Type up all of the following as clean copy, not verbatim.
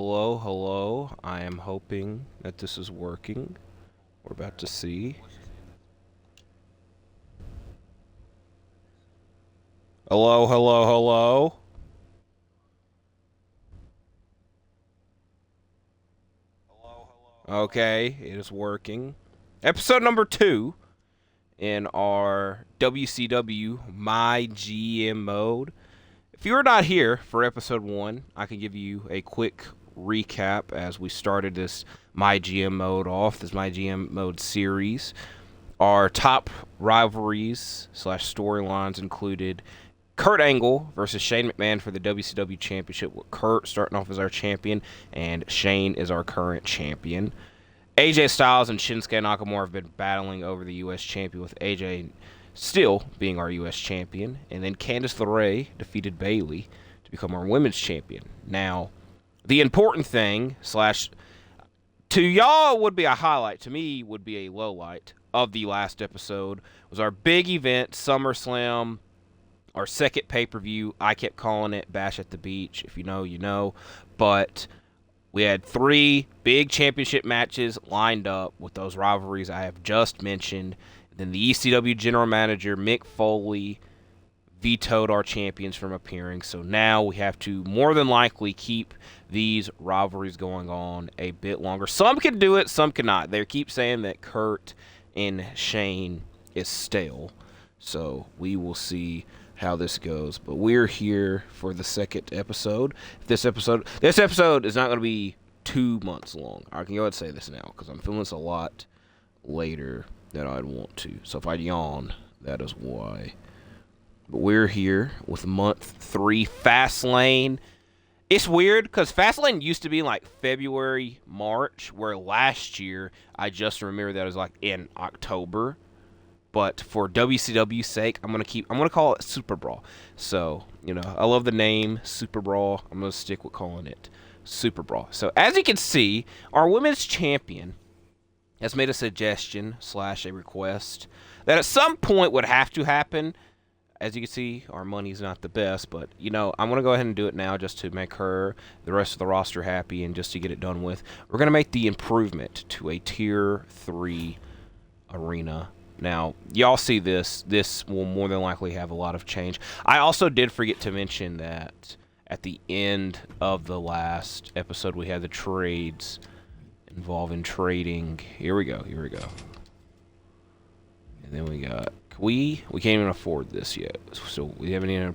Hello, hello. I am hoping that this is working. We're about to see. Hello, hello, hello. Okay, it is working. Episode number 2 in our WCW MyGM Mode. If you are not here for episode 1, I can give you a quick recap as we started this MyGM Mode off, this MyGM Mode series. Our top rivalries / storylines included Kurt Angle versus Shane McMahon for the WCW Championship, with Kurt starting off as our champion and Shane is our current champion. AJ Styles and Shinsuke Nakamura have been battling over the U.S. champion, with AJ still being our U.S. champion. And then Candice LeRae defeated Bayley to become our women's champion. Now, the important thing / to y'all would be a highlight, to me would be a low light of the last episode, was our big event, SummerSlam, our second pay-per-view. I kept calling it Bash at the Beach. If you know, you know. But we had 3 big championship matches lined up with those rivalries I have just mentioned. Then the ECW general manager, Mick Foley, vetoed our champions from appearing. So now we have to more than likely keep these rivalries going on a bit longer. Some can do it, some cannot. They keep saying that Kurt and Shane is stale. So we will see how this goes. But we're here for the second episode. This episode is not going to be 2 months long. I can go ahead and say this now because I'm filming this a lot later than I'd want to. So if I yawn, that is why. But we're here with month 3, Fastlane. It's weird because Fastlane used to be like February, March, where last year I just remember that it was like in October. But for WCW's sake, I'm gonna call it SuperBrawl. So, I love the name SuperBrawl. I'm gonna stick with calling it SuperBrawl. So as you can see, our women's champion has made a suggestion / a request that at some point would have to happen. As you can see, our money's not the best, but I'm gonna go ahead and do it now just to make her, the rest of the roster happy, and just to get it done with. We're gonna make the improvement to a tier 3 arena. Now, y'all see this. This will more than likely have a lot of change. I also did forget to mention that at the end of the last episode, we had the trades involving trading. Here we go. And then we got... We can't even afford this yet. So we haven't even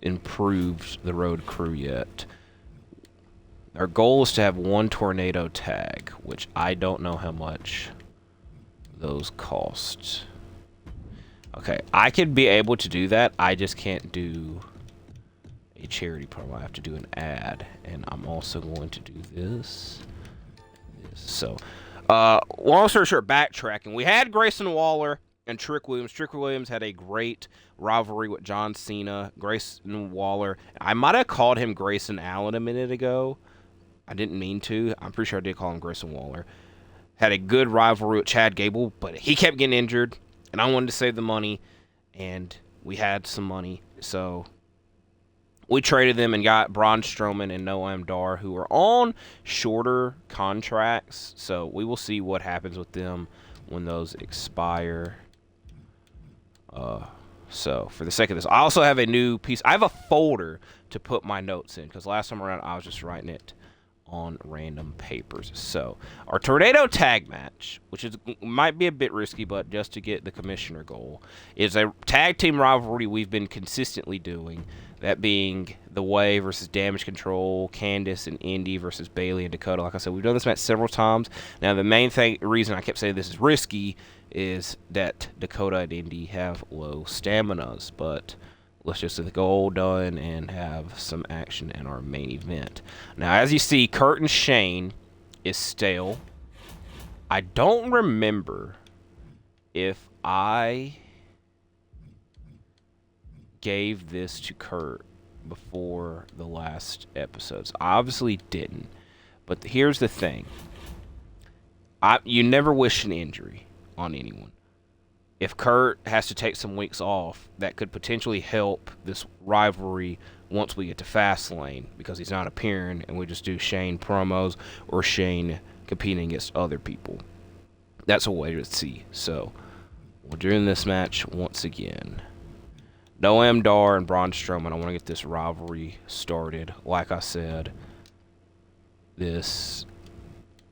improved the road crew yet. Our goal is to have 1 tornado tag, which I don't know how much those cost. Okay, I could be able to do that. I just can't do a charity promo. I have to do an ad, and I'm also going to do this. So, long story short, backtracking. We had Grayson Waller and Trick Williams. Trick Williams had a great rivalry with John Cena. Grayson Waller, I might have called him Grayson Allen a minute ago. I didn't mean to. I'm pretty sure I did call him Grayson Waller. Had a good rivalry with Chad Gable, but he kept getting injured, and I wanted to save the money, and we had some money. So we traded them and got Braun Strowman and Noam Dar, who are on shorter contracts. So we will see what happens with them when those expire. So for the sake of this, I also have a new piece. I have a folder to put my notes in because last time around I was just writing it on random papers. So our tornado tag match, which might be a bit risky, but just to get the commissioner goal, is a tag team rivalry we've been consistently doing. That being The Way versus Damage Control, Candice and Indy versus Bayley and Dakota. Like I said, we've done this match several times. Now the main reason I kept saying this is risky is that Dakota and Indy have low staminas, but let's just get the goal done and have some action in our main event. Now, as you see, Kurt and Shane is stale. I don't remember if I gave this to Kurt before the last episodes. I obviously didn't. But here's the thing. You never wish an injury on anyone. If Kurt has to take some weeks off, that could potentially help this rivalry once we get to Fastlane, because he's not appearing, and we just do Shane promos or Shane competing against other people. That's a way to see. So, we're doing this match once again. Noam Dar and Braun Strowman. I want to get this rivalry started. Like I said, this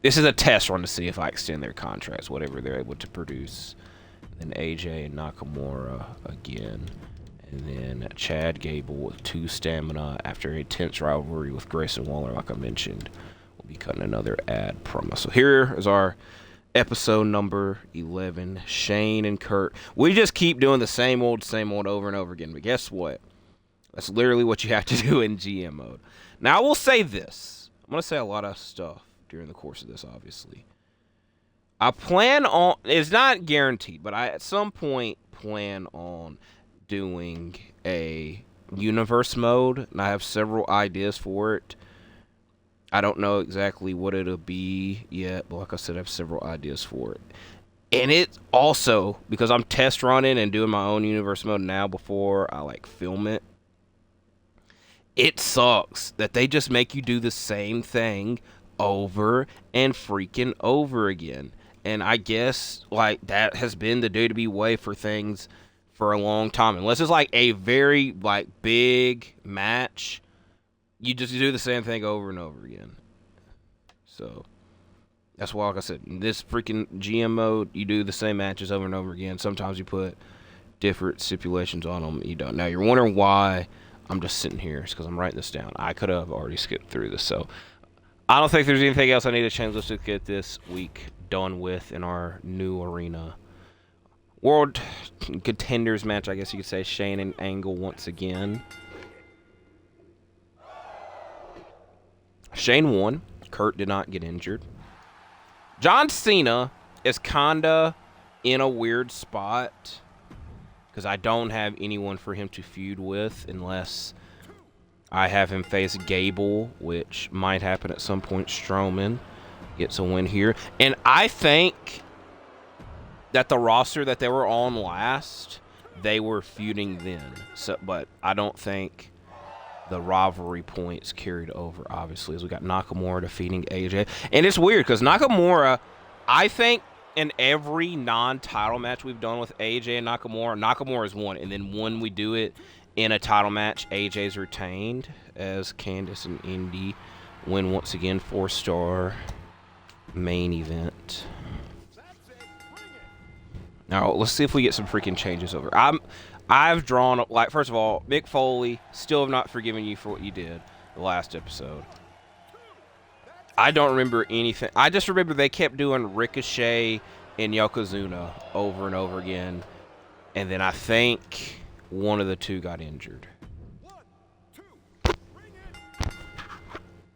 is a test run to see if I extend their contracts, whatever they're able to produce. Then AJ and Nakamura again. And then Chad Gable with 2 stamina after a tense rivalry with Grayson Waller, like I mentioned. We'll be cutting another ad promo. So here is our episode number 11. Shane and Kurt. We just keep doing the same old over and over again. But guess what? That's literally what you have to do in GM mode. Now, I will say this. I'm going to say a lot of stuff during the course of this, obviously. I plan on, it's not guaranteed, but I at some point plan on doing a universe mode, and I have several ideas for it. I don't know exactly what it'll be yet, but like I said, I have several ideas for it. And it also, because I'm test running and doing my own universe mode now before I like film it, it sucks that they just make you do the same thing over and freaking over again. And I guess like that has been the WWE way for things for a long time. Unless it's like a very like big match, you just do the same thing over and over again. So that's why, like I said, in this freaking GM mode, you do the same matches over and over again. Sometimes you put different stipulations on them. You don't. Now you're wondering why I'm just sitting here. It's because I'm writing this down. I could have already skipped through this. So I don't think there's anything else I need to change. Let's just get this week done with in our new arena. World Contenders match, I guess you could say. Shane and Angle once again. Shane won. Kurt did not get injured. John Cena is kinda in a weird spot because I don't have anyone for him to feud with unless I have him face Gable, which might happen at some point. Strowman gets a win here. And I think that the roster that they were on last, they were feuding then. So, but I don't think the rivalry points carried over, obviously, as we got Nakamura defeating AJ. And it's weird because Nakamura, I think in every non-title match we've done with AJ and Nakamura's won. And then when we do it in a title match, AJ's retained, as Candice and Indy win once again. 4-star main event. Now, let's see if we get some freaking changes over. I've drawn, like, first of all, Mick Foley, still have not forgiven you for what you did the last episode. I don't remember anything. I just remember they kept doing Ricochet and Yokozuna over and over again. And then I think one of the two got injured.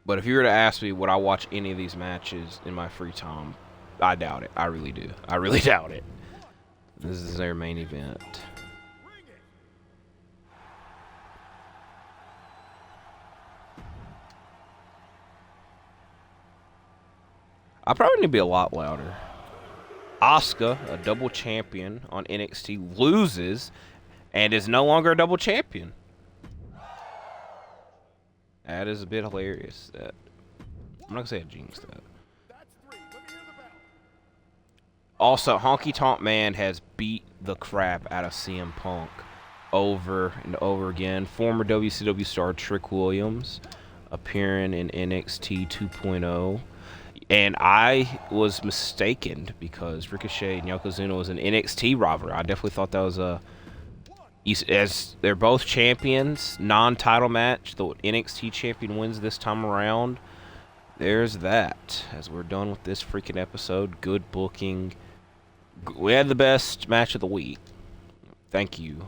But if you were to ask me, would I watch any of these matches in my free time? I doubt it. I really do. I really doubt it. This is their main event. I probably need to be a lot louder. Asuka, a double champion on NXT, loses and is no longer a double champion. That is a bit hilarious. That I'm not going to say I jinxed that. Also, Honky Tonk Man has beat the crap out of CM Punk over and over again. Former WCW star Trick Williams appearing in NXT 2.0. And I was mistaken because Ricochet and Yokozuna was an NXT rivalry. I definitely thought that was a... As they're both champions, non-title match, the NXT champion wins this time around. There's that. As we're done with this freaking episode, good booking. We had the best match of the week. Thank you,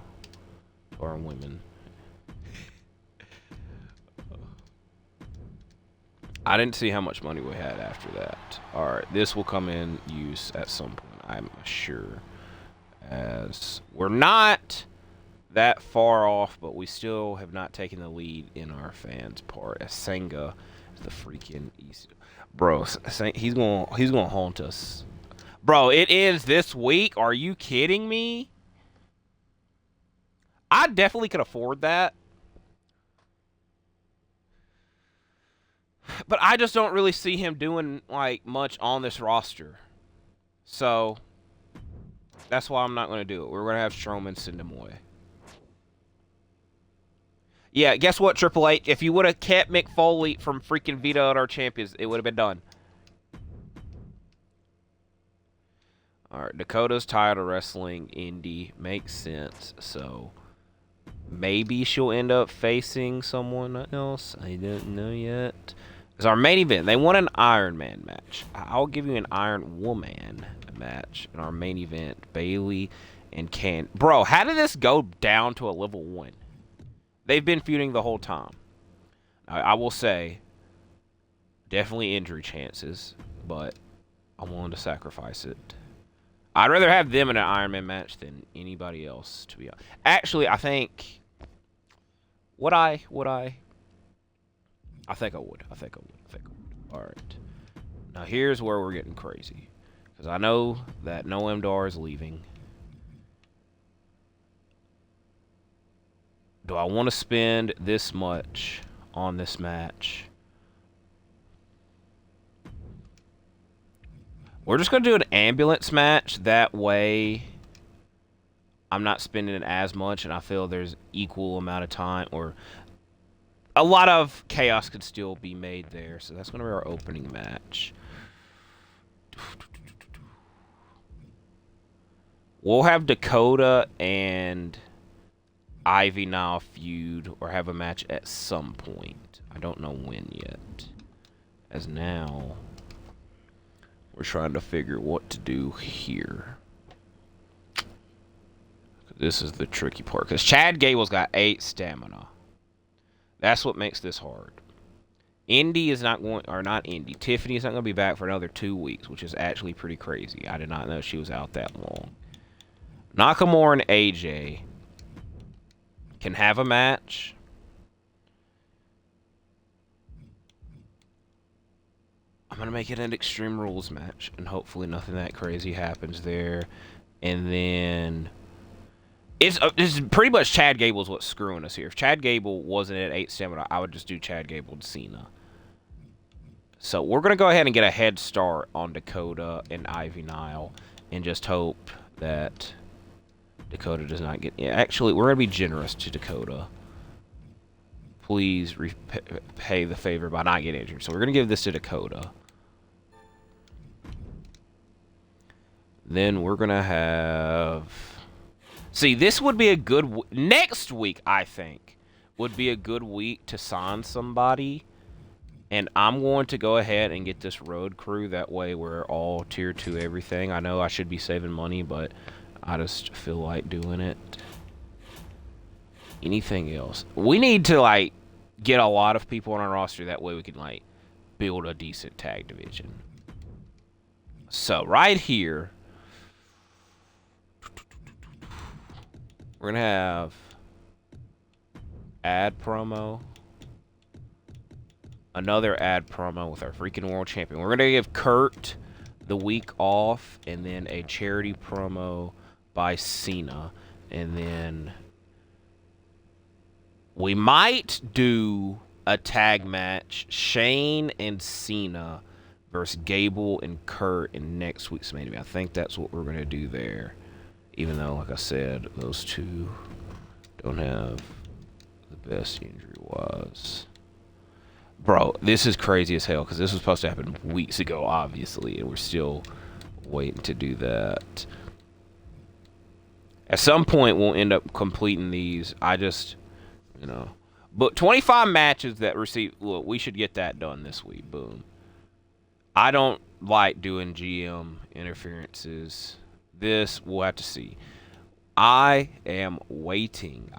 our women. I didn't see how much money we had after that. Alright, this will come in use at some point, I'm sure. As we're not that far off, but we still have not taken the lead in our fans' part. As Senga is the freaking East. Bro, he's gonna haunt us. Bro, it is this week. Are you kidding me? I definitely could afford that. But I just don't really see him doing, like, much on this roster. So, that's why I'm not going to do it. We're going to have Strowman send him away. Yeah, guess what, Triple H? If you would have kept Mick Foley from freaking Vito at our champions, it would have been done. All right, Dakota's tired of wrestling indie. Makes sense. So, maybe she'll end up facing someone else. I don't know yet. It's our main event. They want an Iron Man match. I'll give you an Iron Woman match in our main event. Bailey and Bro, how did this go down to a level 1? They've been feuding the whole time. I will say, definitely injury chances, but I'm willing to sacrifice it. I'd rather have them in an Iron Man match than anybody else, to be honest. Actually, I think... Would I? I think I would. All right. Now, here's where we're getting crazy. Because I know that Noam Dar is leaving. Do I want to spend this much on this match? We're just going to do an ambulance match. That way, I'm not spending as much, and I feel there's equal amount of time, or a lot of chaos could still be made there. So that's going to be our opening match. We'll have Dakota and Ivy Nile feud or have a match at some point. I don't know when yet. As now, we're trying to figure what to do here. This is the tricky part. Because Chad Gable's got 8 stamina. That's what makes this hard. Indy is not going... Or not Indy. Tiffany is not going to be back for another 2 weeks. Which is actually pretty crazy. I did not know she was out that long. Nakamura and AJ can have a match. I'm going to make it an Extreme Rules match. And hopefully nothing that crazy happens there. And then... It's pretty much Chad Gable's what's screwing us here. If Chad Gable wasn't at 8 stamina, I would just do Chad Gable and Cena. So we're going to go ahead and get a head start on Dakota and Ivy Nile. And just hope that Dakota does not get... Yeah, actually, we're going to be generous to Dakota. Please repay the favor by not getting injured. So we're going to give this to Dakota. Then we're going to have... See, this would be a good... Next week, I think, would be a good week to sign somebody. And I'm going to go ahead and get this road crew. That way we're all tier 2 everything. I know I should be saving money, but I just feel like doing it. Anything else? We need to, like, get a lot of people on our roster. That way we can, like, build a decent tag division. So, right here... We're going to have ad promo. Another ad promo with our freaking world champion. We're going to give Kurt the week off. And then a charity promo by Cena. And then we might do a tag match. Shane and Cena versus Gable and Kurt in next week's main event. I think that's what we're going to do there. Even though, like I said, those two don't have the best injury-wise. Bro, this is crazy as hell, because this was supposed to happen weeks ago, obviously, and we're still waiting to do that. At some point, we'll end up completing these. I just, you know. But 25 matches that receive... Look, we should get that done this week. Boom. I don't like doing GM interferences. This, we'll have to see. I am waiting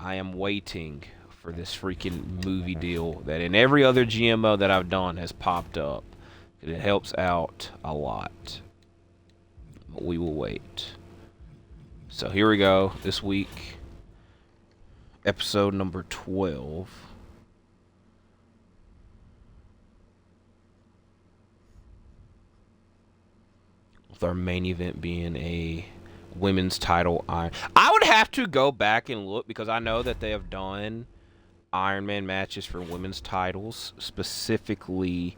for this freaking movie deal that in every other GMO that I've done has popped up. It helps out a lot. But we will wait. So here we go. This week, episode number 12. With our main event being a women's title iron. I would have to go back and look because I know that they have done Iron Man matches for women's titles, specifically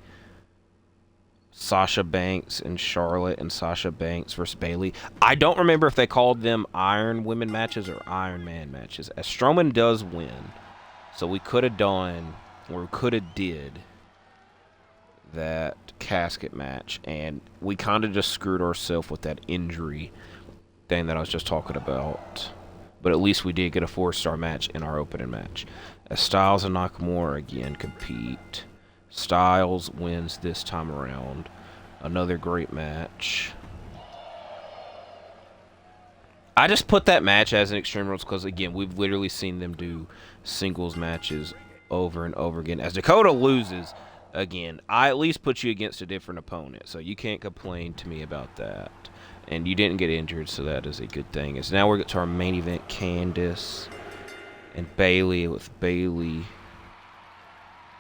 Sasha Banks and Charlotte, and Sasha Banks versus Bayley. I don't remember if they called them Iron Women matches or Iron Man matches. As Strowman does win, so we could have done, or could have did, that casket match, and we kind of just screwed ourselves with that injury thing that I was just talking about. But at least we did get a 4-star match in our opening match. As Styles and Nakamura again compete. Styles wins this time around. Another great match. I just put that match as an Extreme Rules because, again, we've literally seen them do singles matches over and over again. As Dakota loses, again, I at least put you against a different opponent, so you can't complain to me about that. And you didn't get injured, so that is a good thing. As now we're getting to our main event, Candice and Bayley, with Bayley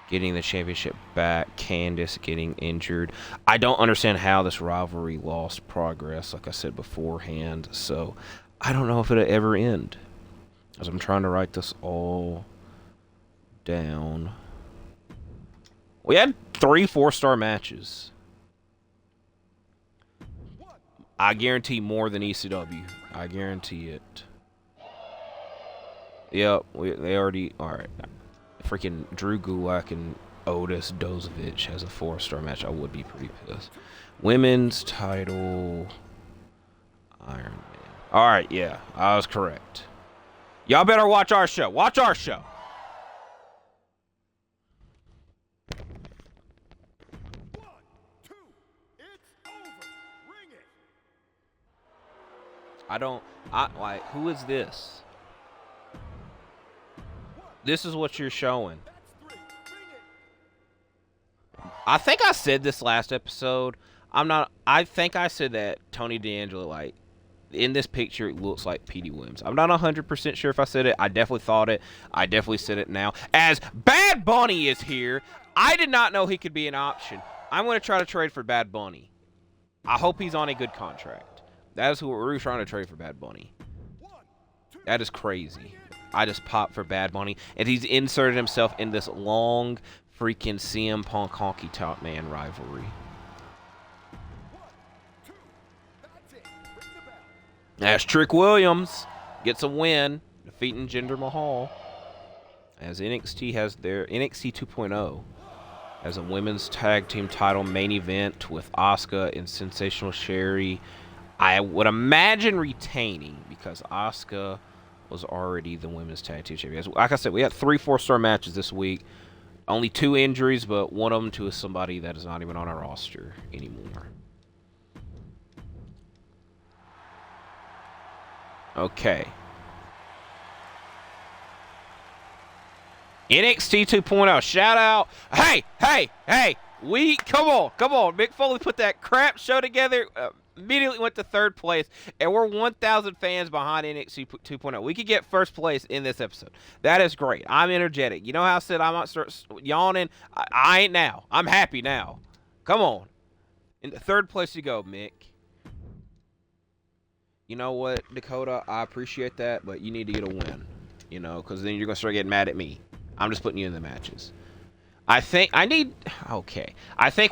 getting the championship back, Candice getting injured. I don't understand how this rivalry lost progress, like I said beforehand, so I don't know if it'll ever end. As I'm trying to write this all down. We had 3 4-star matches. I guarantee more than ECW. I guarantee it. Yep, they already... Alright. Freaking Drew Gulak and Otis Dozovich has a 4-star match. I would be pretty pissed. Women's title... Iron Man. Alright, yeah. I was correct. Y'all better watch our show. Watch our show. Like, who is this? This is what you're showing. I think I said this last episode. I think I said that Tony D'Angelo, like, in this picture, it looks like Petey Williams. I'm not 100% sure if I said it. I definitely thought it. I definitely said it now. As Bad Bunny is here, I did not know he could be an option. I'm going to try to trade for Bad Bunny. I hope he's on a good contract. That is who we're trying to trade for, Bad Bunny. That is crazy. I just popped for Bad Bunny, and he's inserted himself in this long freaking CM Punk Honky Tonk Man rivalry. As Trick Williams gets a win, defeating Jinder Mahal. As NXT has their NXT 2.0 as a women's tag team title main event with Asuka and Sensational Sherry. I would imagine retaining because Asuka was already the women's tag team champion. Like I said, we had 3 4-star matches this week. Only 2 injuries, but one of them to somebody that is not even on our roster anymore. Okay. NXT 2.0. Shout out. Hey. Come on. Mick Foley put that crap show together. Immediately went to 3rd place, and we're 1,000 fans behind NXT 2.0. We could get 1st place in this episode. That is great. I'm energetic. You know how I said I might start yawning? I ain't now. I'm happy now. Come on. In the 3rd place you go, Mick. You know what, Dakota? I appreciate that, but you need to get a win. You know, because then you're going to start getting mad at me. I'm just putting you in the matches. I think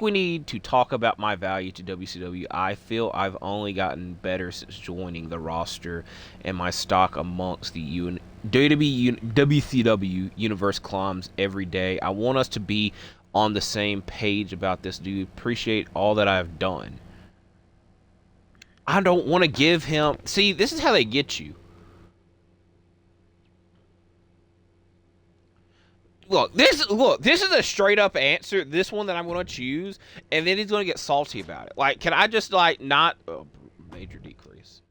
we need to talk about my value to WCW. I feel I've only gotten better since joining the roster, and my stock amongst the WCW universe climbs every day. I want us to be on the same page about this, dude. Appreciate all that I've done. I don't want to give him... See, this is how they get you. Look, this is a straight up answer. This one that I'm going to choose, and then he's going to get salty about it. Like, can I just not? Oh, major decrease.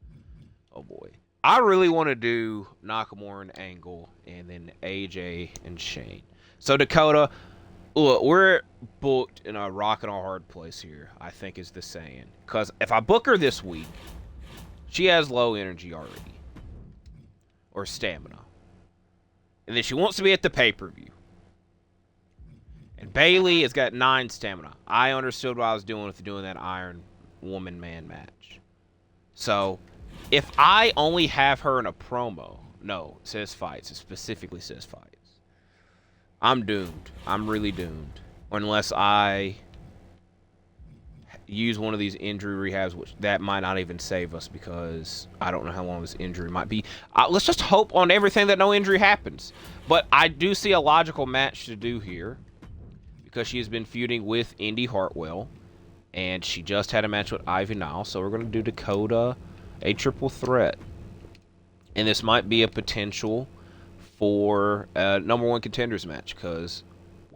Oh boy, I really want to do Nakamura and Angle, and then AJ and Shane. So Dakota, look, we're booked in a rock and a hard place here. I think is the saying. Because if I book her this week, she has low energy already, or stamina, and then she wants to be at the pay-per-view. And Bayley has got 9 stamina. I understood what I was doing with doing that Iron Woman Man match. So, if I only have her in a promo... No, it says fights. It specifically says fights. I'm doomed. I'm really doomed. Unless I use one of these injury rehabs, which that might not even save us because I don't know how long this injury might be. Let's just hope on everything that no injury happens. But I do see a logical match to do here because she has been feuding with Indy Hartwell, and she just had a match with Ivy Nile, so we're going to do Dakota, a triple threat. And this might be a potential for a #1 contenders match because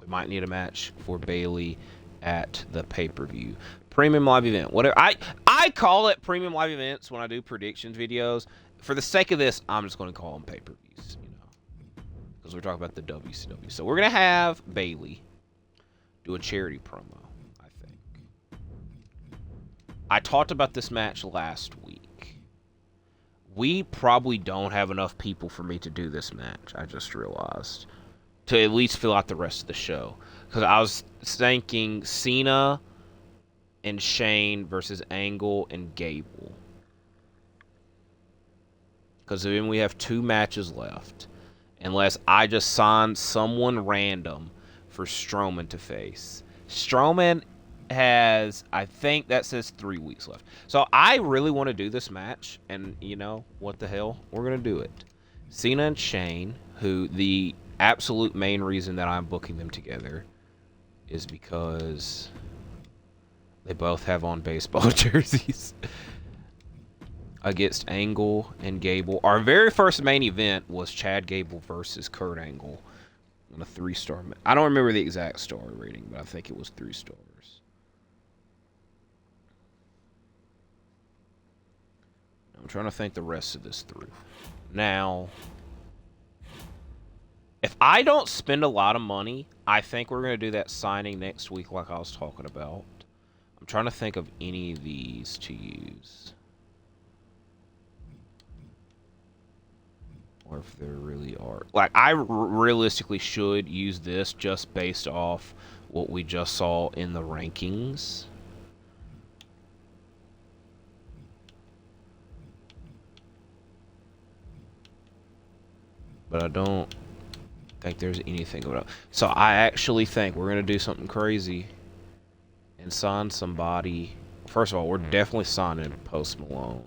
we might need a match for Bayley at the pay-per-view. Premium live event. Whatever. I call it premium live events when I do predictions videos. For the sake of this, I'm just going to call them pay-per-views, you know, because we're talking about the WCW. So we're going to have Bayley do a charity promo, I think. I talked about this match last week. We probably don't have enough people for me to do this match, I just realized, to at least fill out the rest of the show. Because I was thinking Cena and Shane versus Angle and Gable. Because then we have 2 matches left. Unless I just sign someone random for Strowman to face. Strowman has, I think that says 3 weeks left. So I really want to do this match. And you know, what the hell? We're going to do it. Cena and Shane, who the absolute main reason that I'm booking them together is because they both have on baseball jerseys. Against Angle and Gable. Our very first main event was Chad Gable versus Kurt Angle on a 3-star. I don't remember the exact star rating, but I think it was 3 stars. I'm trying to think the rest of this through. Now, if I don't spend a lot of money, I think we're going to do that signing next week like I was talking about. I'm trying to think of any of these to use. Or if there really are. Like, I realistically should use this just based off what we just saw in the rankings. But I don't think there's anything about it. So I actually think we're going to do something crazy and sign somebody. First of all, we're definitely signing Post Malone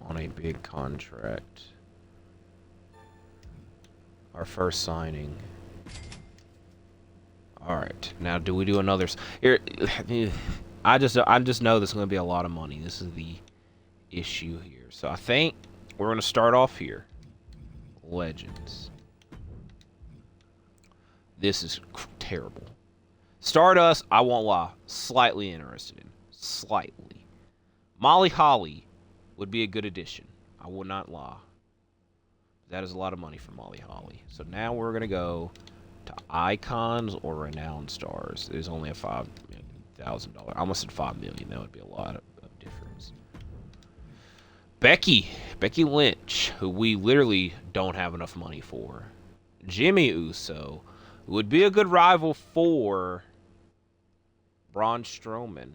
on a big contract. Our first signing. Alright, now do we do another? Here, I just know there's going to be a lot of money. This is the issue here. So I think we're going to start off here. Legends. This is terrible. Stardust, I won't lie, slightly interested in. Slightly. Molly Holly would be a good addition. I would not lie. That is a lot of money for Molly Holly. So now we're going to go to Icons or Renowned Stars. There's only a $5,000. I almost said $5 million. That would be a lot of difference. Becky Lynch, who we literally don't have enough money for. Jimmy Uso would be a good rival for Braun Strowman.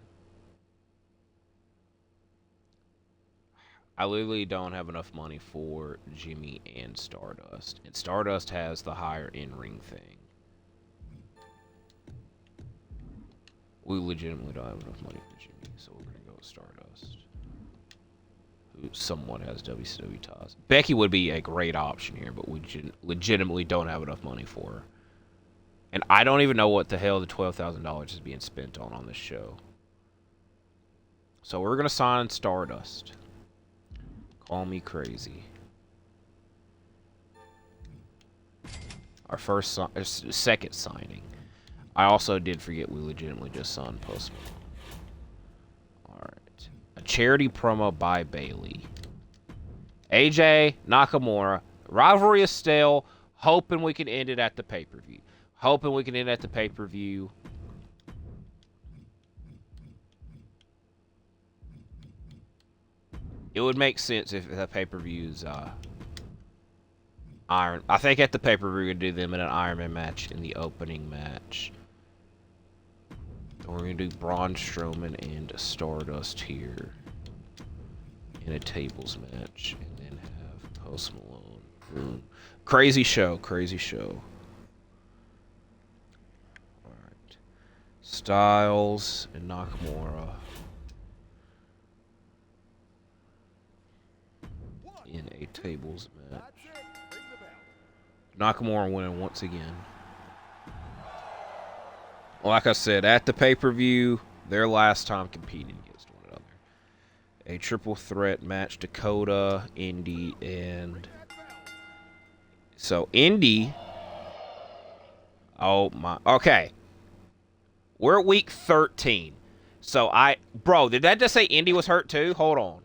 I literally don't have enough money for Jimmy and Stardust. And Stardust has the higher in-ring thing. We legitimately don't have enough money for Jimmy, so we're going to go with Stardust, who somewhat has WCW ties. Becky would be a great option here, but we legitimately don't have enough money for her. And I don't even know what the hell the $12,000 is being spent on this show. So we're going to sign Stardust. Call me crazy. Our second signing. I also did forget we legitimately just signed Post Malone. Alright. A charity promo by Bayley. AJ Nakamura. Rivalry is stale. Hoping we can end it at the pay-per-view. It would make sense if the pay-per-view's Iron. I think at the pay-per-view we're going to do them in an Iron Man match in the opening match. We're going to do Braun Strowman and Stardust here in a tables match. And then have Post Malone Crazy show, crazy show. All right. Styles and Nakamura in a tables match. Nakamura winning once again. Like I said, at the pay-per-view, their last time competing against one another. A triple threat match, Dakota, Indy, and... So, Indy... Oh, my... Okay. We're at week 13. So, Bro, did that just say Indy was hurt too? Hold on.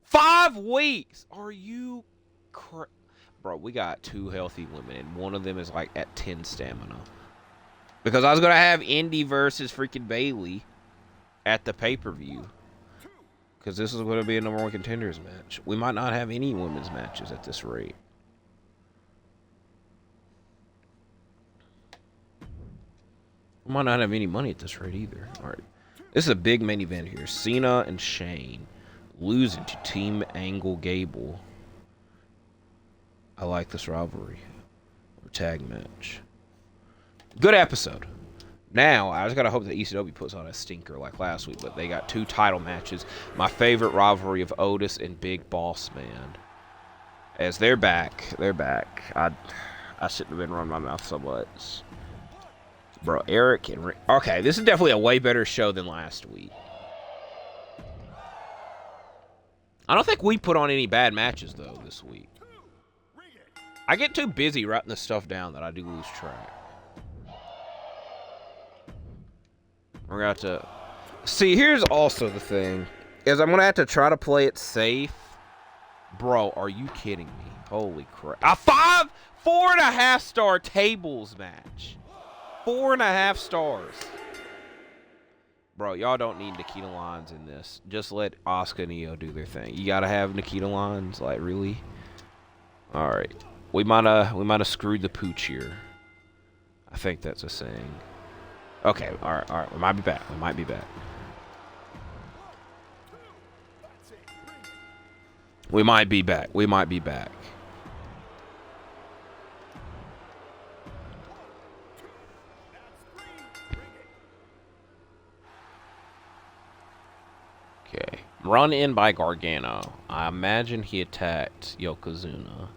5 weeks! Are you... Bro, we got 2 healthy women, and one of them is, like, at 10 stamina. Because I was going to have Indy versus freaking Bailey at the pay-per-view. Because this is going to be a number 1 contenders match. We might not have any women's matches at this rate. We might not have any money at this rate either. All right. This is a big main event here. Cena and Shane losing to Team Angle Gable. I like this rivalry. Or tag match. Good episode. Now, I just got to hope that ECW puts on a stinker like last week, but they got 2 title matches. My favorite rivalry of Otis and Big Boss Man. As they're back. They're back. I shouldn't have been running my mouth so much. Bro, Eric and Rick. Okay, this is definitely a way better show than last week. I don't think we put on any bad matches, though, this week. I get too busy writing this stuff down that I do lose track. We're going to have to... See, here's also the thing. Is I'm going to have to try to play it safe. Bro, are you kidding me? Holy crap. A 4.5 star tables match. 4.5 stars. Bro, y'all don't need Nikita Lyons in this. Just let Asuka and Io do their thing. You got to have Nikita Lyons? Like, really? All right. We might have screwed the pooch here. I think that's a saying. Okay, all right. We might be back. We might be back. We might be back. We might be back. Okay. Run in by Gargano. I imagine he attacked Yokozuna.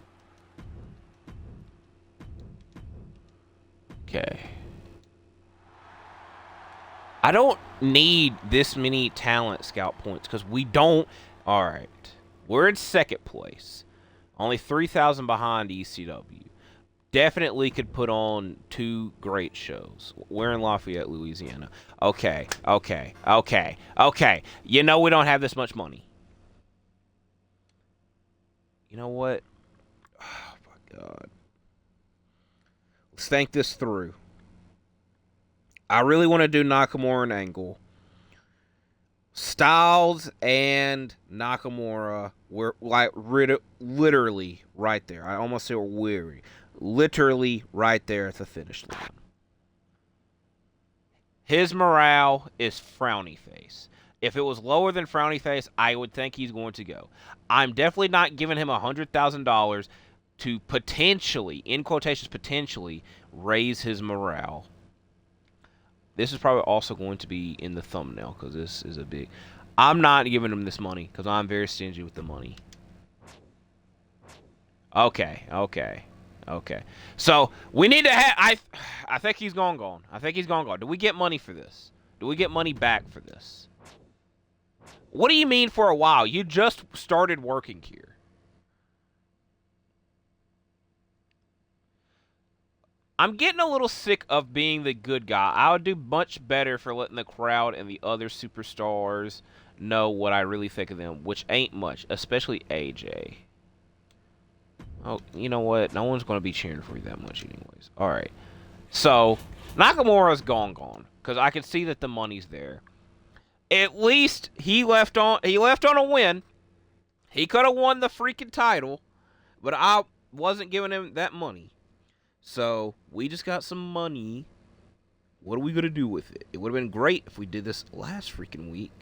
Okay. I don't need this many talent scout points because we don't. All right. We're in 2nd place. Only 3,000 behind ECW. Definitely could put on 2 great shows. We're in Lafayette, Louisiana. Okay. You know we don't have this much money. You know what? Oh, my God. Let's think this through. I really want to do Nakamura and Angle. Styles and Nakamura were like literally right there. I almost said weary. Literally right there at the finish line. His morale is frowny face. If it was lower than frowny face, I would think he's going to go. I'm definitely not giving him $100,000 to potentially, in quotations, potentially raise his morale. This is probably also going to be in the thumbnail because this is a big... I'm not giving him this money because I'm very stingy with the money. Okay. So, we need to have... I think he's gone. I think he's gone. Do we get money for this? Do we get money back for this? What do you mean for a while? You just started working here. I'm getting a little sick of being the good guy. I would do much better for letting the crowd and the other superstars know what I really think of them, which ain't much, especially AJ. Oh, you know what? No one's going to be cheering for you that much anyways. All right. So, Nakamura's gone. Because I can see that the money's there. At least he left on a win. He could have won the freaking title. But I wasn't giving him that money. So, we just got some money. What are we going to do with it? It would have been great if we did this last freaking week.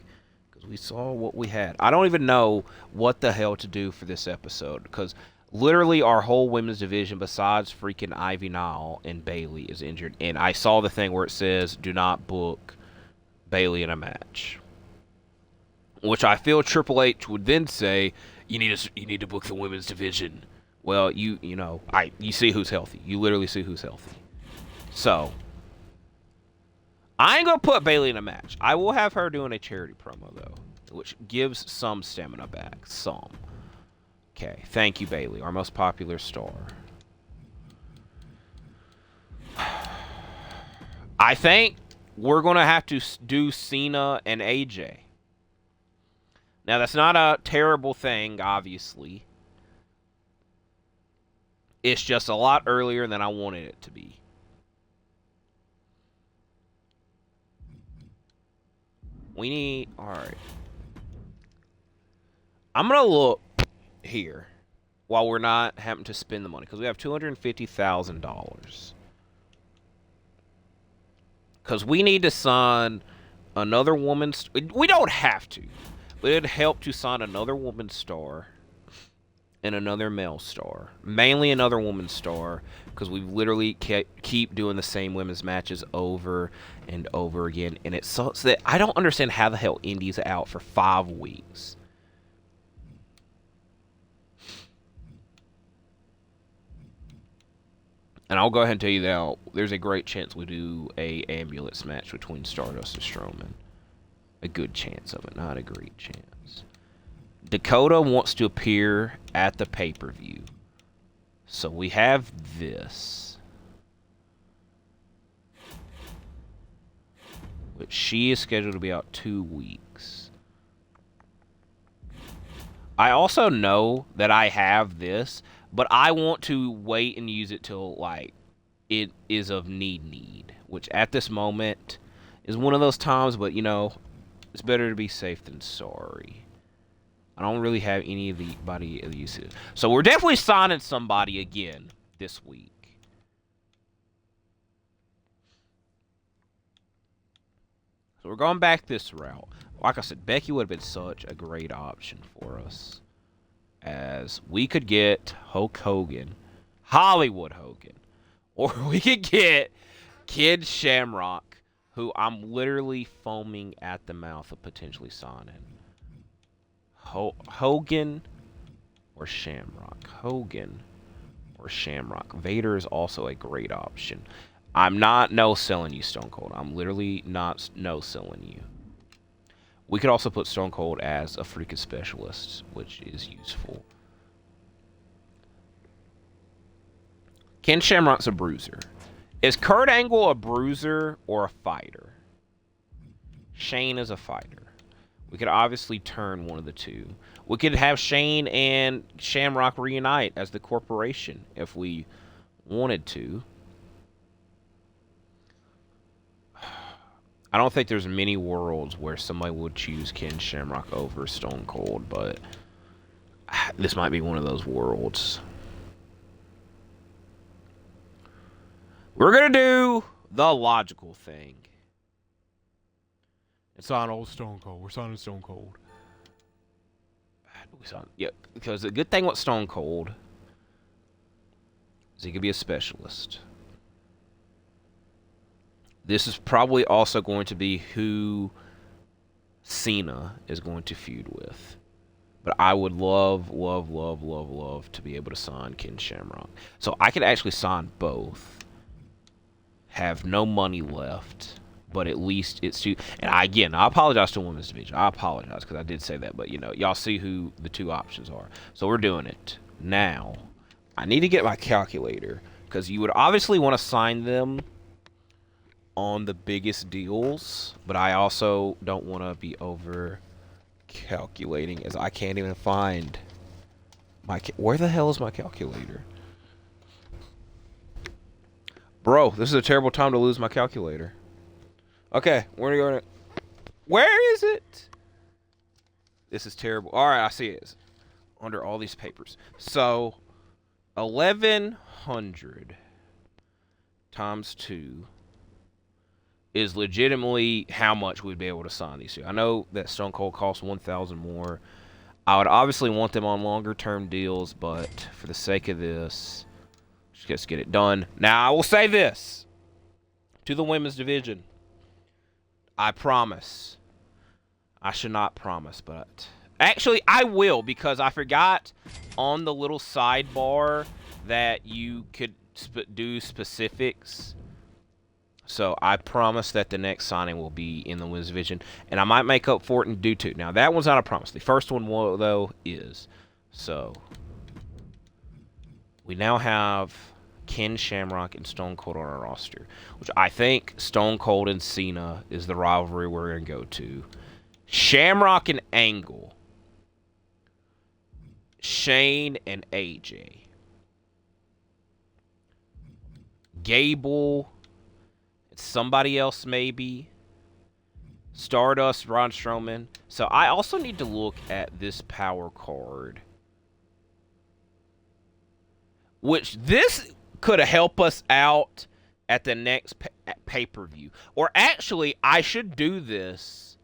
Because we saw what we had. I don't even know what the hell to do for this episode. Because Literally, our whole women's division, besides freaking Ivy Nile and Bailey, is injured. And I saw the thing where it says, do not book Bailey in a match. Which I feel Triple H would then say, you need to book the women's division. Well, you see who's healthy. You literally see who's healthy. So, I ain't going to put Bailey in a match. I will have her doing a charity promo, though, which gives some stamina back. Some. Okay, thank you, Bailey, our most popular star. I think we're going to have to do Cena and AJ. Now, that's not a terrible thing, obviously. It's just a lot earlier than I wanted it to be. We need... Alright. I'm going to look here while we're not having to spend the money, because we have $250,000. Because we need to sign another woman's... We don't have to, but it'd help to sign another woman's star and another male star. Mainly another woman's star, because we literally keep doing the same women's matches over and over again, and it sucks that I don't understand how the hell Indy's out for 5 weeks. And I'll go ahead and tell you now, there's a great chance we do a ambulance match between Stardust and Strowman. A good chance of it, not a great chance. Dakota wants to appear at the pay-per-view. So we have this. But she is scheduled to be out 2 weeks. I also know that I have this, but I want to wait and use it till, like, it is of need. Which, at this moment, is one of those times, but, you know, it's better to be safe than sorry. I don't really have anybody of these. So we're definitely signing somebody again this week. So we're going back this route. Like I said, Becky would have been such a great option for us. As we could get Hulk Hogan, Hollywood Hogan, or we could get Kid Shamrock, who I'm literally foaming at the mouth of potentially signing. Hogan or Shamrock. Hogan or Shamrock. Vader is also a great option. I'm not no-selling you, Stone Cold. I'm literally not no-selling you. We could also put Stone Cold as a freaking specialist, which is useful. Ken Shamrock's a bruiser. Is Kurt Angle a bruiser or a fighter? Shane is a fighter. We could obviously turn one of the two. We could have Shane and Shamrock reunite as the corporation if we wanted to. I don't think there's many worlds where somebody would choose Ken Shamrock over Stone Cold, but this might be one of those worlds. We're going to do the logical thing. It's on old Stone Cold. We're signing Stone Cold. Yeah, because the good thing with Stone Cold is he could be a specialist. This is probably also going to be who Cena is going to feud with. But I would love to be able to sign Ken Shamrock. So I could actually sign both. Have no money left. But at least it's two. And I apologize to women's division. I apologize because I did say that. But, you know, y'all see who the two options are. So we're doing it. Now, I need to get my calculator. Because you would obviously want to sign them on the biggest deals. But I also don't want to be over calculating as I can't even find my... Where the hell is my calculator? Bro, this is a terrible time to lose my calculator. Okay, we're going to... Where is it? This is terrible. All right, I see it. It's under all these papers. So, 1,100 times 2 is legitimately how much we'd be able to sign these two. I know that Stone Cold costs 1,000 more. I would obviously want them on longer term deals, but for the sake of this, just get it done. Now, I will say this to the women's division. I promise. I should not promise, but actually I will, because I forgot on the little sidebar that you could do specifics. So I promise that the next signing will be in the women's division, and I might make up for it and do two. Now, that one's not a promise. The first one, though, is. So we now have Ken Shamrock and Stone Cold on our roster, which I think Stone Cold and Cena is the rivalry we're going to go to. Shamrock and Angle. Shane and AJ. Gable. Somebody else maybe. Stardust, Braun Strowman. So I also need to look at this power card. Which this could help us out at the next pay-per-view. Or actually, I should do this.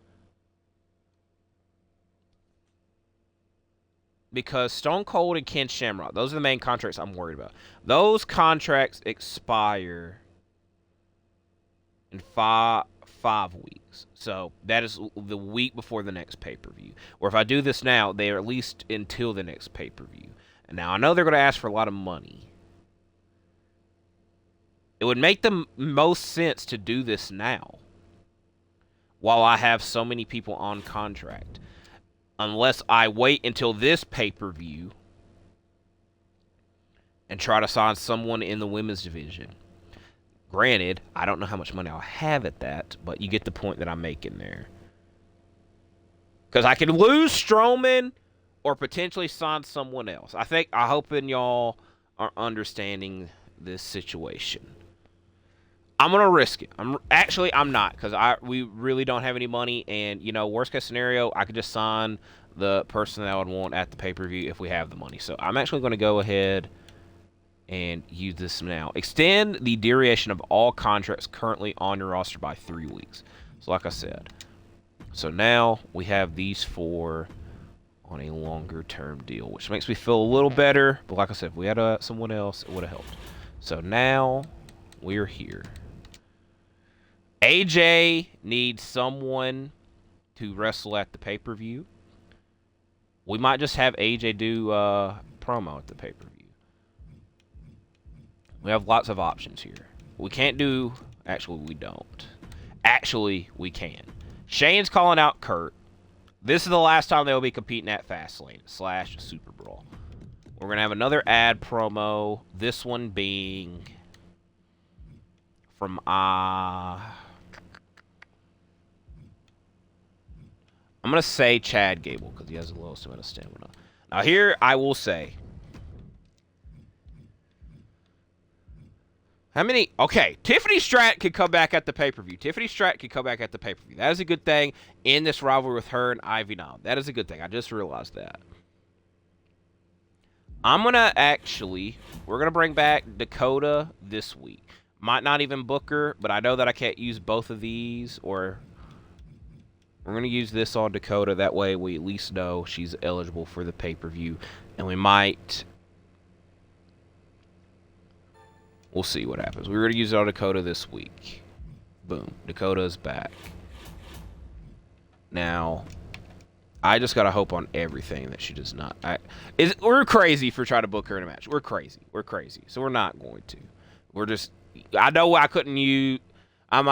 Because Stone Cold and Ken Shamrock, those are the main contracts I'm worried about. Those contracts expire in five weeks. So that is the week before the next pay-per-view. Or if I do this now, they are at least until the next pay-per-view. And now I know they're going to ask for a lot of money. It would make the most sense to do this now, while I have so many people on contract. Unless I wait until this pay-per-view and try to sign someone in the women's division. Granted, I don't know how much money I'll have at that, but you get the point that I'm making there. Because I could lose Strowman or potentially sign someone else. I hope y'all are understanding this situation. I'm going to risk it. I'm not, because we really don't have any money, and, worst case scenario, I could just sign the person that I would want at the pay-per-view if we have the money. So I'm actually going to go ahead and use this now. Extend the duration of all contracts currently on your roster by 3 weeks. So like I said. So now we have these 4 on a longer term deal, which makes me feel a little better. But like I said, if we had someone else, it would have helped. So now we're here. AJ needs someone to wrestle at the pay-per-view. We might just have AJ do promo at the pay-per-view. We have lots of options here. We can't do... Actually, we don't. Actually, we can. Shane's calling out Kurt. This is the last time they'll be competing at Fastlane / SuperBrawl. We're going to have another ad promo. This one being from... I'm going to say Chad Gable, because he has the lowest amount of stamina. Now here, I will say... How many? Okay, Tiffany Stratton could come back at the pay-per-view. That is a good thing in this rivalry with her and Ivy now. That is a good thing. I just realized that. We're going to bring back Dakota this week. Might not even book her, but I know that I can't use both of these, or we're going to use this on Dakota. That way we at least know she's eligible for the pay-per-view, and we might... We'll see what happens. We're going to use it on Dakota this week. Boom. Dakota's back. Now, I just got to hope on everything that she does not. We're crazy for trying to book her in a match. We're crazy. So we're not going to. We're just... I know I couldn't use... I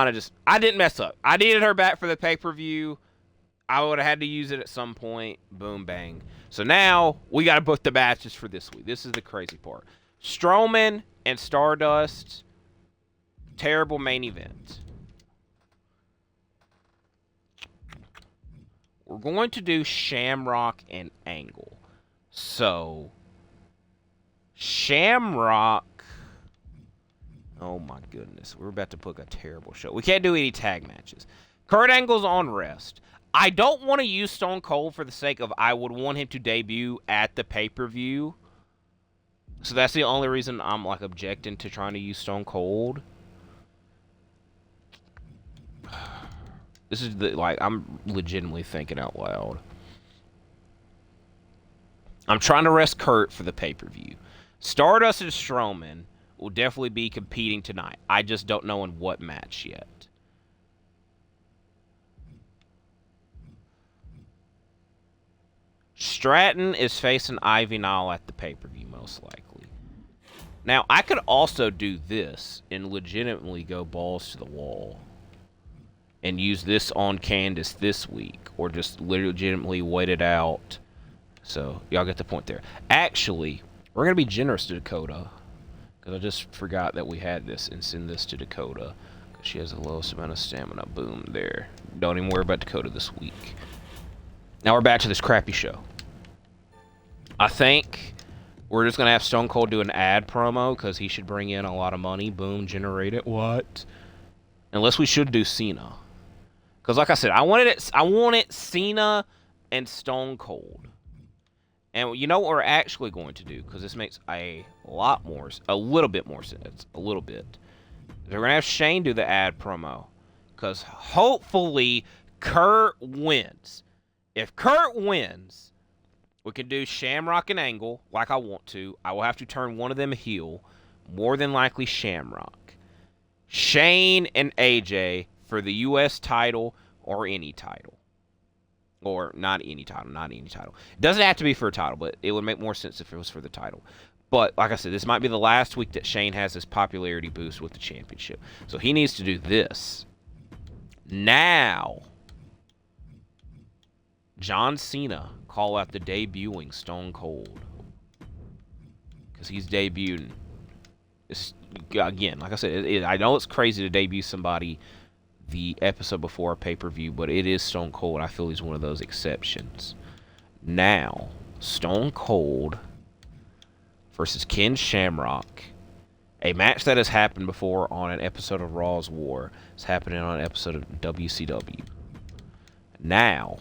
didn't mess up. I needed her back for the pay-per-view. I would have had to use it at some point. Boom, bang. So now, we got to book the matches for this week. This is the crazy part. Strowman and Stardust, terrible main event. We're going to do Shamrock and Angle. So, Shamrock... Oh my goodness, we're about to book a terrible show. We can't do any tag matches. Kurt Angle's on rest. I don't want to use Stone Cold for the sake of I would want him to debut at the pay-per-view. So that's the only reason I'm, objecting to trying to use Stone Cold. This is I'm legitimately thinking out loud. I'm trying to rest Kurt for the pay-per-view. Stardust and Strowman will definitely be competing tonight. I just don't know in what match yet. Stratton is facing Ivy Nile at the pay-per-view, most likely. Now, I could also do this and legitimately go balls to the wall and use this on Candace this week, or just legitimately wait it out. So, y'all get the point there. Actually, we're going to be generous to Dakota, because I just forgot that we had this, and send this to Dakota, because she has the lowest amount of stamina. Boom, there. Don't even worry about Dakota this week. Now we're back to this crappy show. I think we're just going to have Stone Cold do an ad promo, because he should bring in a lot of money. Boom, generate it. What? Unless we should do Cena. Because like I said, I wanted Cena and Stone Cold. And you know what we're actually going to do, because this makes a little bit more sense. A little bit. We're going to have Shane do the ad promo. Because hopefully Kurt wins. If Kurt wins, we can do Shamrock and Angle like I want to. I will have to turn one of them heel. More than likely Shamrock. Shane and AJ for the U.S. title or any title. Or not any title. It doesn't have to be for a title, but it would make more sense if it was for the title. But like I said, this might be the last week that Shane has his popularity boost with the championship. So he needs to do this. Now, John Cena call out the debuting Stone Cold. Because he's debuting. Again, like I said, I know it's crazy to debut somebody the episode before a pay-per-view, but it is Stone Cold. I feel he's one of those exceptions. Now, Stone Cold versus Ken Shamrock. A match that has happened before on an episode of Raw's War. It's happening on an episode of WCW. Now,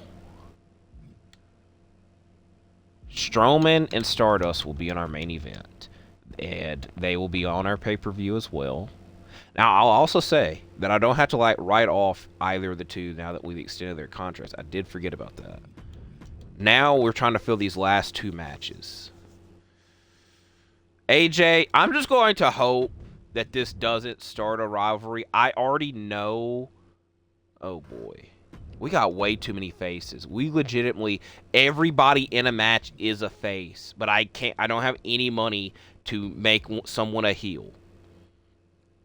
Strowman and Stardust will be in our main event. And they will be on our pay-per-view as well. Now, I'll also say that I don't have to write off either of the two now that we've extended their contracts. I did forget about that. Now we're trying to fill these last two matches. AJ, I'm just going to hope that this doesn't start a rivalry. I already know. Oh boy. We got way too many faces. We legitimately, everybody in a match is a face. But I don't have any money to make someone a heel.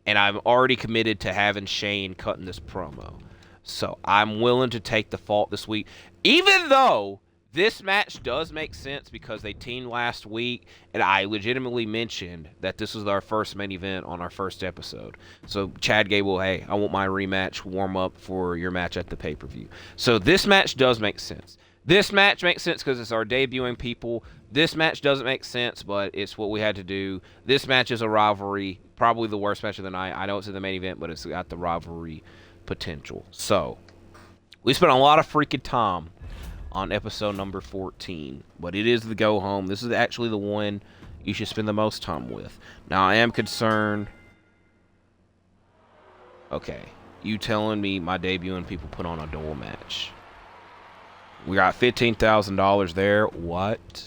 And I'm already committed to having Shane cutting this promo. So I'm willing to take the fault this week. Even though this match does make sense because they teamed last week. And I legitimately mentioned that this was our first main event on our first episode. So Chad Gable, hey, I want my rematch warm up for your match at the pay-per-view. So this match does make sense. This match makes sense because it's our debuting people. This match doesn't make sense, but it's what we had to do. This match is a rivalry. Probably the worst match of the night. I know it's in the main event, but it's got the rivalry potential. So, we spent a lot of freaking time on episode number 14. But it is the go-home. This is actually the one you should spend the most time with. Now, I am concerned. Okay. You telling me my debuting people put on a duel match. We got $15,000 there. What?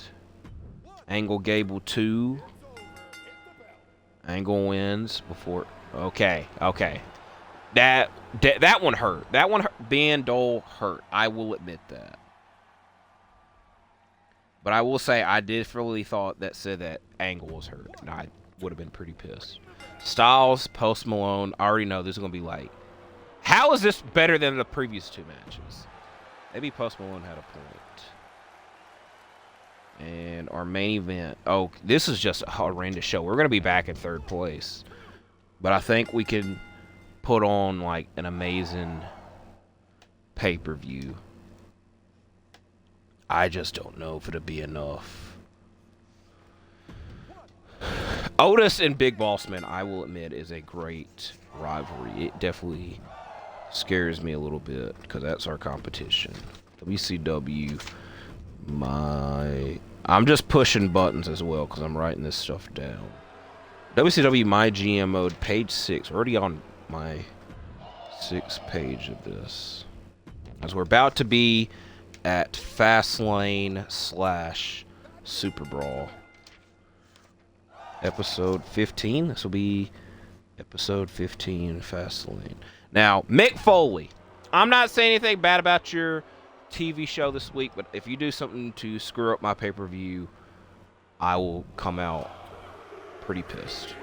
Angle Gable 2. Angle wins before. Okay. That one hurt. That one hurt. Being Dole hurt. I will admit that. But I will say I did really thought that said that Angle was hurt. And I would have been pretty pissed. Styles, Post Malone. I already know this is going to be like. How is this better than the previous two matches? Maybe Post Malone had a point. And our main event. Oh, this is just a horrendous show. We're going to be back in third place. But I think we can put on like an amazing pay-per-view. I just don't know if it'll be enough. Otis and Big Boss Man, I will admit, is a great rivalry. It definitely scares me a little bit because that's our competition. WCW I'm just pushing buttons as well because I'm writing this stuff down. WCW MyGM Mode, page 6. We're already on my 6th page of this. As we're about to be at Fastlane / SuperBrawl. Episode 15. This will be episode 15, Fastlane. Now, Mick Foley. I'm not saying anything bad about your TV show this week, but if you do something to screw up my pay-per-view, I will come out pretty pissed.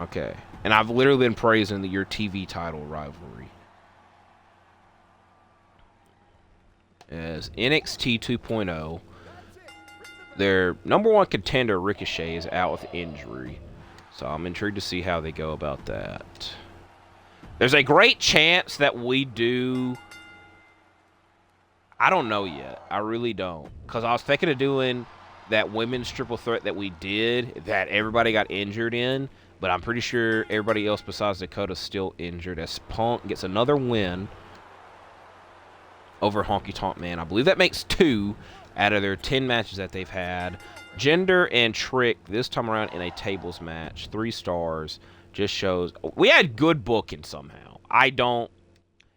Okay. And I've literally been praising your TV title rivalry. As NXT 2.0, their number one contender, Ricochet, is out with injury. So I'm intrigued to see how they go about that. There's a great chance that we do... I don't know yet. I really don't. Because I was thinking of doing that women's triple threat that we did, that everybody got injured in. But I'm pretty sure everybody else besides Dakota's still injured, as Punk gets another win over Honky Tonk Man. I believe that makes 2 out of their 10 matches that they've had. Jinder and Trick this time around in a tables match. 3 stars. Just shows we had good booking somehow. Y'all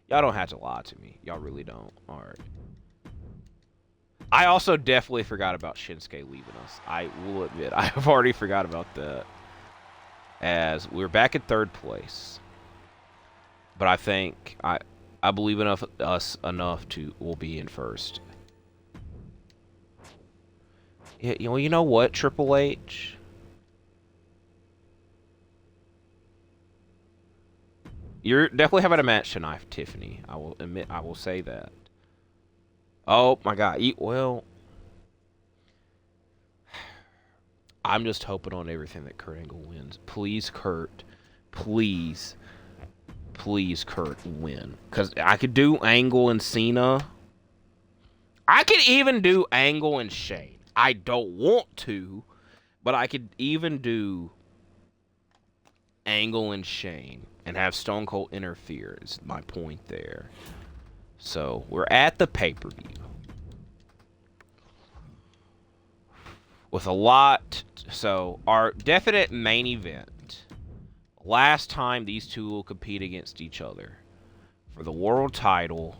don't have to lie to me. Y'all really don't. All right. I also definitely forgot about Shinsuke leaving us. I will admit, I have already forgot about that. As we're back in 3rd place. But I think I believe us enough to we'll be in 1st. Yeah, you know what, Triple H? You're definitely having a match tonight, Tiffany. I will admit, I will say that. Oh my God. Well, I'm just hoping on everything that Kurt Angle wins. Please, Kurt. Please. Please, Kurt, win. Because I could do Angle and Cena. I could even do Angle and Shane. I don't want to, but I could even do Angle and Shane and have Stone Cold interfere is my point there. So, we're at the pay-per-view. With a lot... So, our definite main event. Last time these two will compete against each other. For the world title.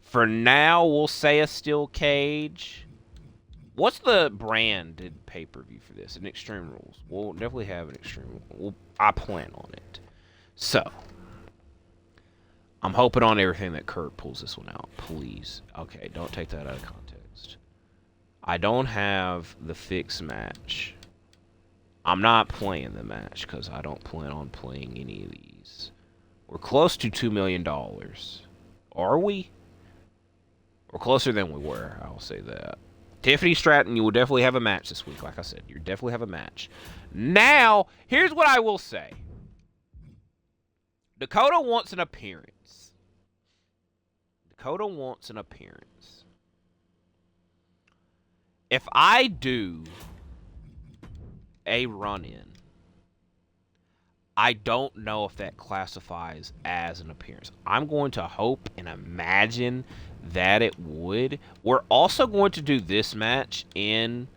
For now, we'll say a steel cage. What's the branded pay-per-view for this? An Extreme Rules. We'll definitely have an Extreme Rules. I plan on it. So, I'm hoping on everything that Kurt pulls this one out. Please. Okay, don't take that out of context. I don't have the fixed match. I'm not playing the match because I don't plan on playing any of these. We're close to $2 million. Are we? We're closer than we were, I'll say that. Tiffany Stratton, you will definitely have a match this week. Like I said, you definitely have a match. Now, here's what I will say. Dakota wants an appearance. Dakota wants an appearance. If I do a run-in, I don't know if that classifies as an appearance. I'm going to hope and imagine that it would. We're also going to do this match in...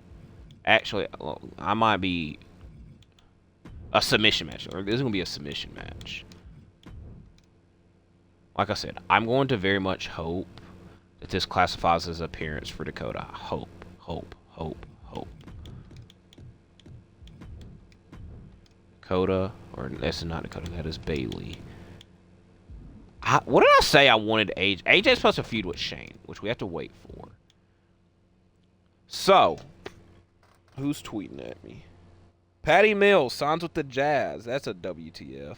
Actually, I might be... a submission match. Or this is going to be a submission match. Like I said, I'm going to very much hope that this classifies as appearance for Dakota. Hope. Dakota, or that's not Dakota, that is Bailey. What did I say I wanted AJ? AJ's supposed to feud with Shane, which we have to wait for. So, who's tweeting at me? Patty Mills signs with the Jazz. That's a WTF.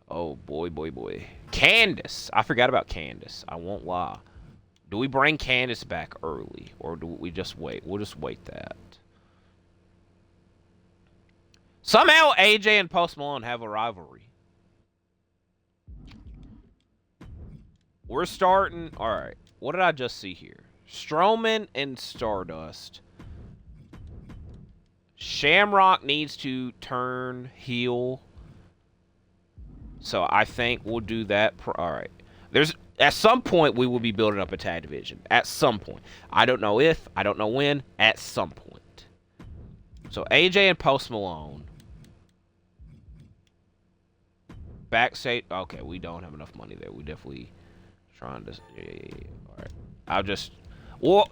Oh, boy. Candace. I forgot about Candace. I won't lie. Do we bring Candace back early? Or do we just wait? We'll just wait that. Somehow AJ and Post Malone have a rivalry. We're starting... Alright. What did I just see here? Strowman and Stardust. Shamrock needs to turn heel. So I think we'll do that. Alright. At some point, we will be building up a tag division. At some point. I don't know if. I don't know when. At some point. So AJ and Post Malone. Backstage. Okay, we don't have enough money there. We definitely Trying to. Yeah. All right. I'll just. Well,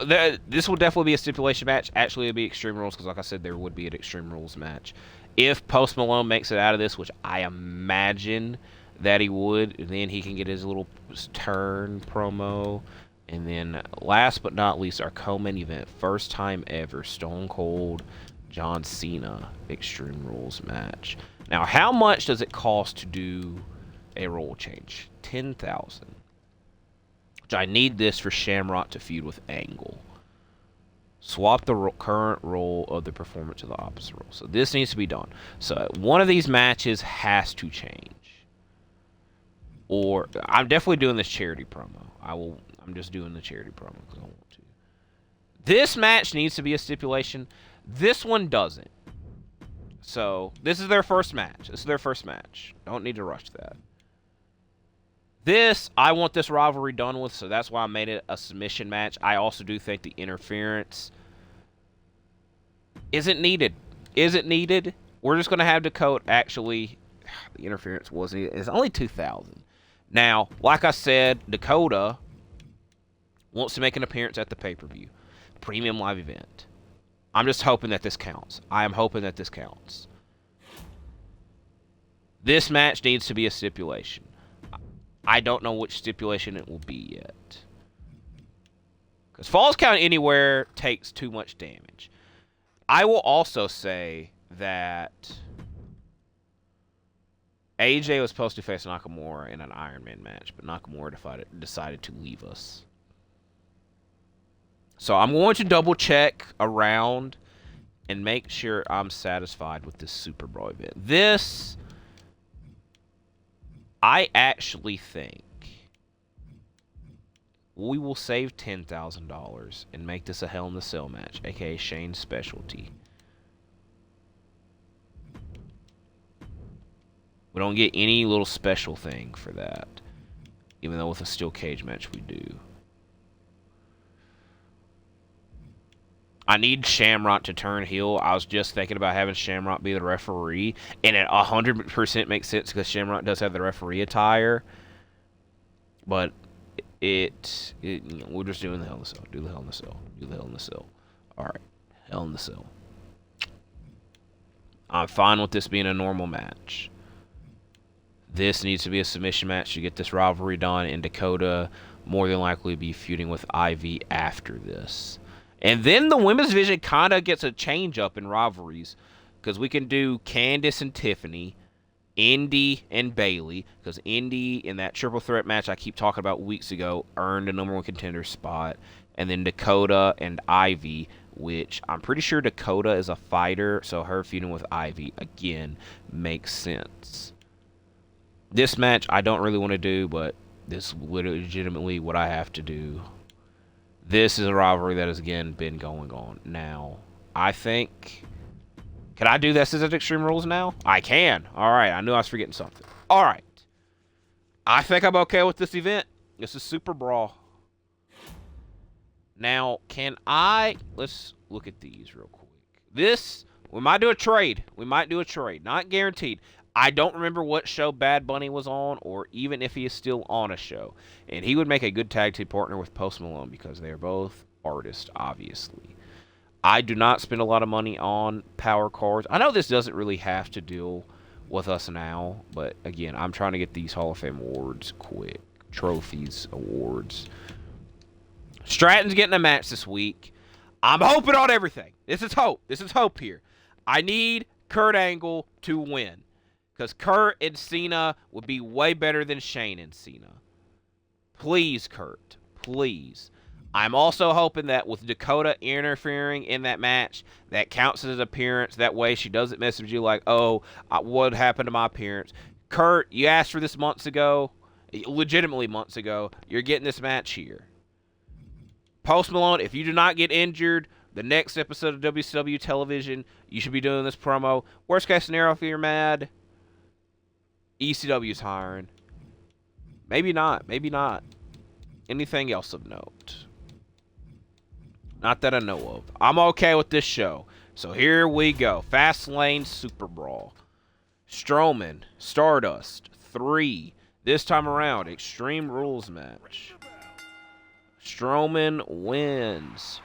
this will definitely be a stipulation match. Actually, it'll be Extreme Rules because, like I said, there would be an Extreme Rules match. If Post Malone makes it out of this, which I imagine that he would, then he can get his little turn promo. And then, last but not least, our co-main event, first time ever, Stone Cold John Cena Extreme Rules match. Now, how much does it cost to do a role change? $10,000. Which I need this for Shamrock to feud with Angle. Swap the current role of the performer to the opposite role. So this needs to be done. So one of these matches has to change. Or I'm definitely doing this charity promo. I'm just doing the charity promo because I want to. This match needs to be a stipulation. This one doesn't. So this is their first match. Don't need to rush that. I want this rivalry done with, so that's why I made it a submission match. I also do think the interference isn't needed. We're just going to have Dakota. Actually, the interference wasn't needed. It's only $2,000. Now, like I said, Dakota wants to make an appearance at the pay-per-view. Premium live event. I'm just hoping that this counts. I am hoping that this counts. This match needs to be a stipulation. I don't know which stipulation it will be yet. Because Falls Count Anywhere takes too much damage. I will also say that AJ was supposed to face Nakamura in an Iron Man match, but Nakamura decided to leave us. So I'm going to double check around and make sure I'm satisfied with this SuperBrawl event. This, I actually think we will save $10,000 and make this a Hell in the Cell match, aka Shane's specialty. We don't get any little special thing for that, even though with a steel cage match we do. I need Shamrock to turn heel. I was just thinking about having Shamrock be the referee, and it 100% makes sense because Shamrock does have the referee attire. But we're just doing the Hell in the Cell. Do the Hell in the Cell. Do the Hell in the Cell. All right, Hell in the Cell. I'm fine with this being a normal match. This needs to be a submission match to get this rivalry done, and Dakota more than likely be feuding with Ivy after this. And then the women's division kind of gets a change up in rivalries because we can do Candice and Tiffany, Indy and Bayley, because Indy in that triple threat match I keep talking about weeks ago earned a #1 contender spot. And then Dakota and Ivy, which I'm pretty sure Dakota is a fighter, so her feuding with Ivy, again, makes sense. This match I don't really want to do, but this is legitimately what I have to do. This is a rivalry that has, again, been going on. Now, I think... Can I do this as an Extreme Rules now? I can. All right. I knew I was forgetting something. All right. I think I'm okay with this event. This is SuperBrawl. Now, can I... Let's look at these real quick. This... We might do a trade. Not guaranteed. I don't remember what show Bad Bunny was on, or even if he is still on a show. And he would make a good tag team partner with Post Malone because they are both artists, obviously. I do not spend a lot of money on power cards. I know this doesn't really have to deal with us now, but again, I'm trying to get these Hall of Fame awards quick. Trophies, awards. Stratton's getting a match this week. I'm hoping on everything. This is hope here. I need Kurt Angle to win. Because Kurt and Cena would be way better than Shane and Cena. Please, Kurt. Please. I'm also hoping that with Dakota interfering in that match, that counts as an appearance. That way she doesn't message you like, oh, what happened to my appearance? Kurt, you asked for this months ago. Legitimately months ago. You're getting this match here. Post Malone, if you do not get injured, the next episode of WCW television, you should be doing this promo. Worst case scenario, if you're mad... ECW's hiring. Maybe not. Anything else of note? Not that I know of. I'm okay with this show. So here we go. Fastlane SuperBrawl. Strowman, Stardust, 3, This time around, Extreme Rules match. Strowman wins.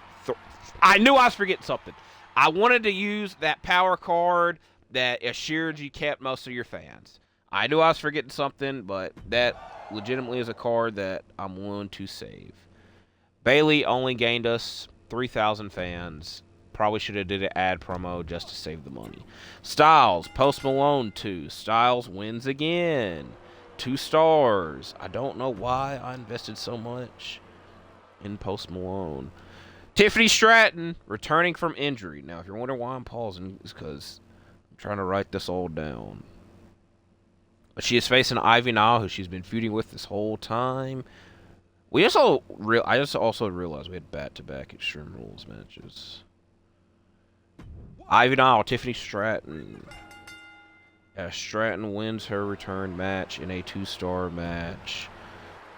I knew I was forgetting something. I wanted to use that power card that assured you kept most of your fans. I knew I was forgetting something, but that legitimately is a card that I'm willing to save. Bayley only gained us 3,000 fans. Probably should have did an ad promo just to save the money. Styles, Post Malone 2. Styles wins again. 2 stars. I don't know why I invested so much in Post Malone. Tiffany Stratton returning from injury. Now, if you're wondering why I'm pausing, it's because I'm trying to write this all down. She is facing Ivy Nile, who she's been feuding with this whole time. I just also realized we had back-to-back Extreme Rules matches. Ivy Nile, Tiffany Stratton. As Stratton wins her return match in a 2-star match.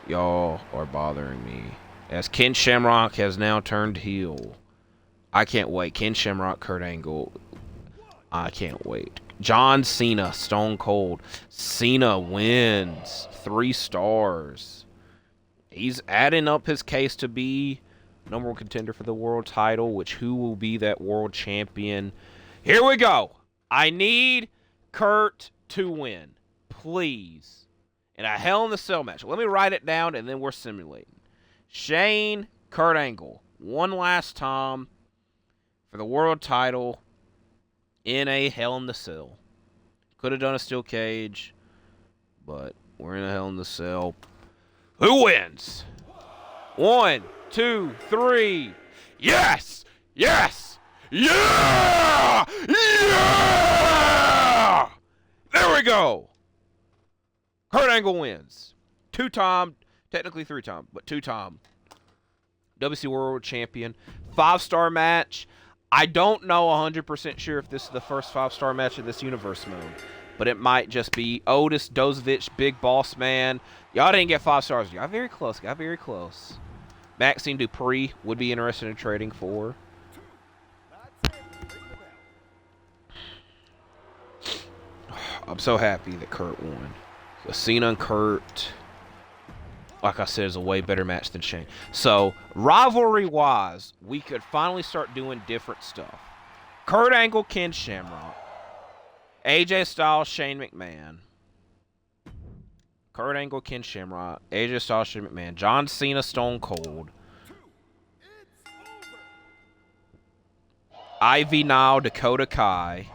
Y'all are bothering me. As Ken Shamrock has now turned heel. I can't wait. Ken Shamrock, Kurt Angle. I can't wait. John Cena, Stone Cold. Cena wins. 3 stars. He's adding up his case to be number 1 contender for the world title, which who will be that world champion? Here we go. I need Kurt to win. Please. In a Hell in a Cell match. Let me write it down and then we're simulating. Shane, Kurt Angle. One last time for the world title in a Hell in the Cell. Could have done a steel cage, but we're in a Hell in the Cell. Who wins? 1, 2, 3. Yes! Yes! Yeah! Yeah! There we go! Kurt Angle wins. 2-time, technically 3-time, but 2-time WC World Champion. 5-star match. I don't know 100% sure if this is the first 5-star match in this universe mode, but it might just be Otis, Dozovich, Big Boss Man. Y'all didn't get 5 stars. Y'all very close. Got very close. Maxine Dupree would be interested in trading for. I'm so happy that Kurt won. So Cena and Kurt, like I said, is a way better match than Shane. So, rivalry-wise, we could finally start doing different stuff. Kurt Angle, Ken Shamrock. AJ Styles, Shane McMahon. Kurt Angle, Ken Shamrock. AJ Styles, Shane McMahon. John Cena, Stone Cold. Ivy Nile, Dakota Kai.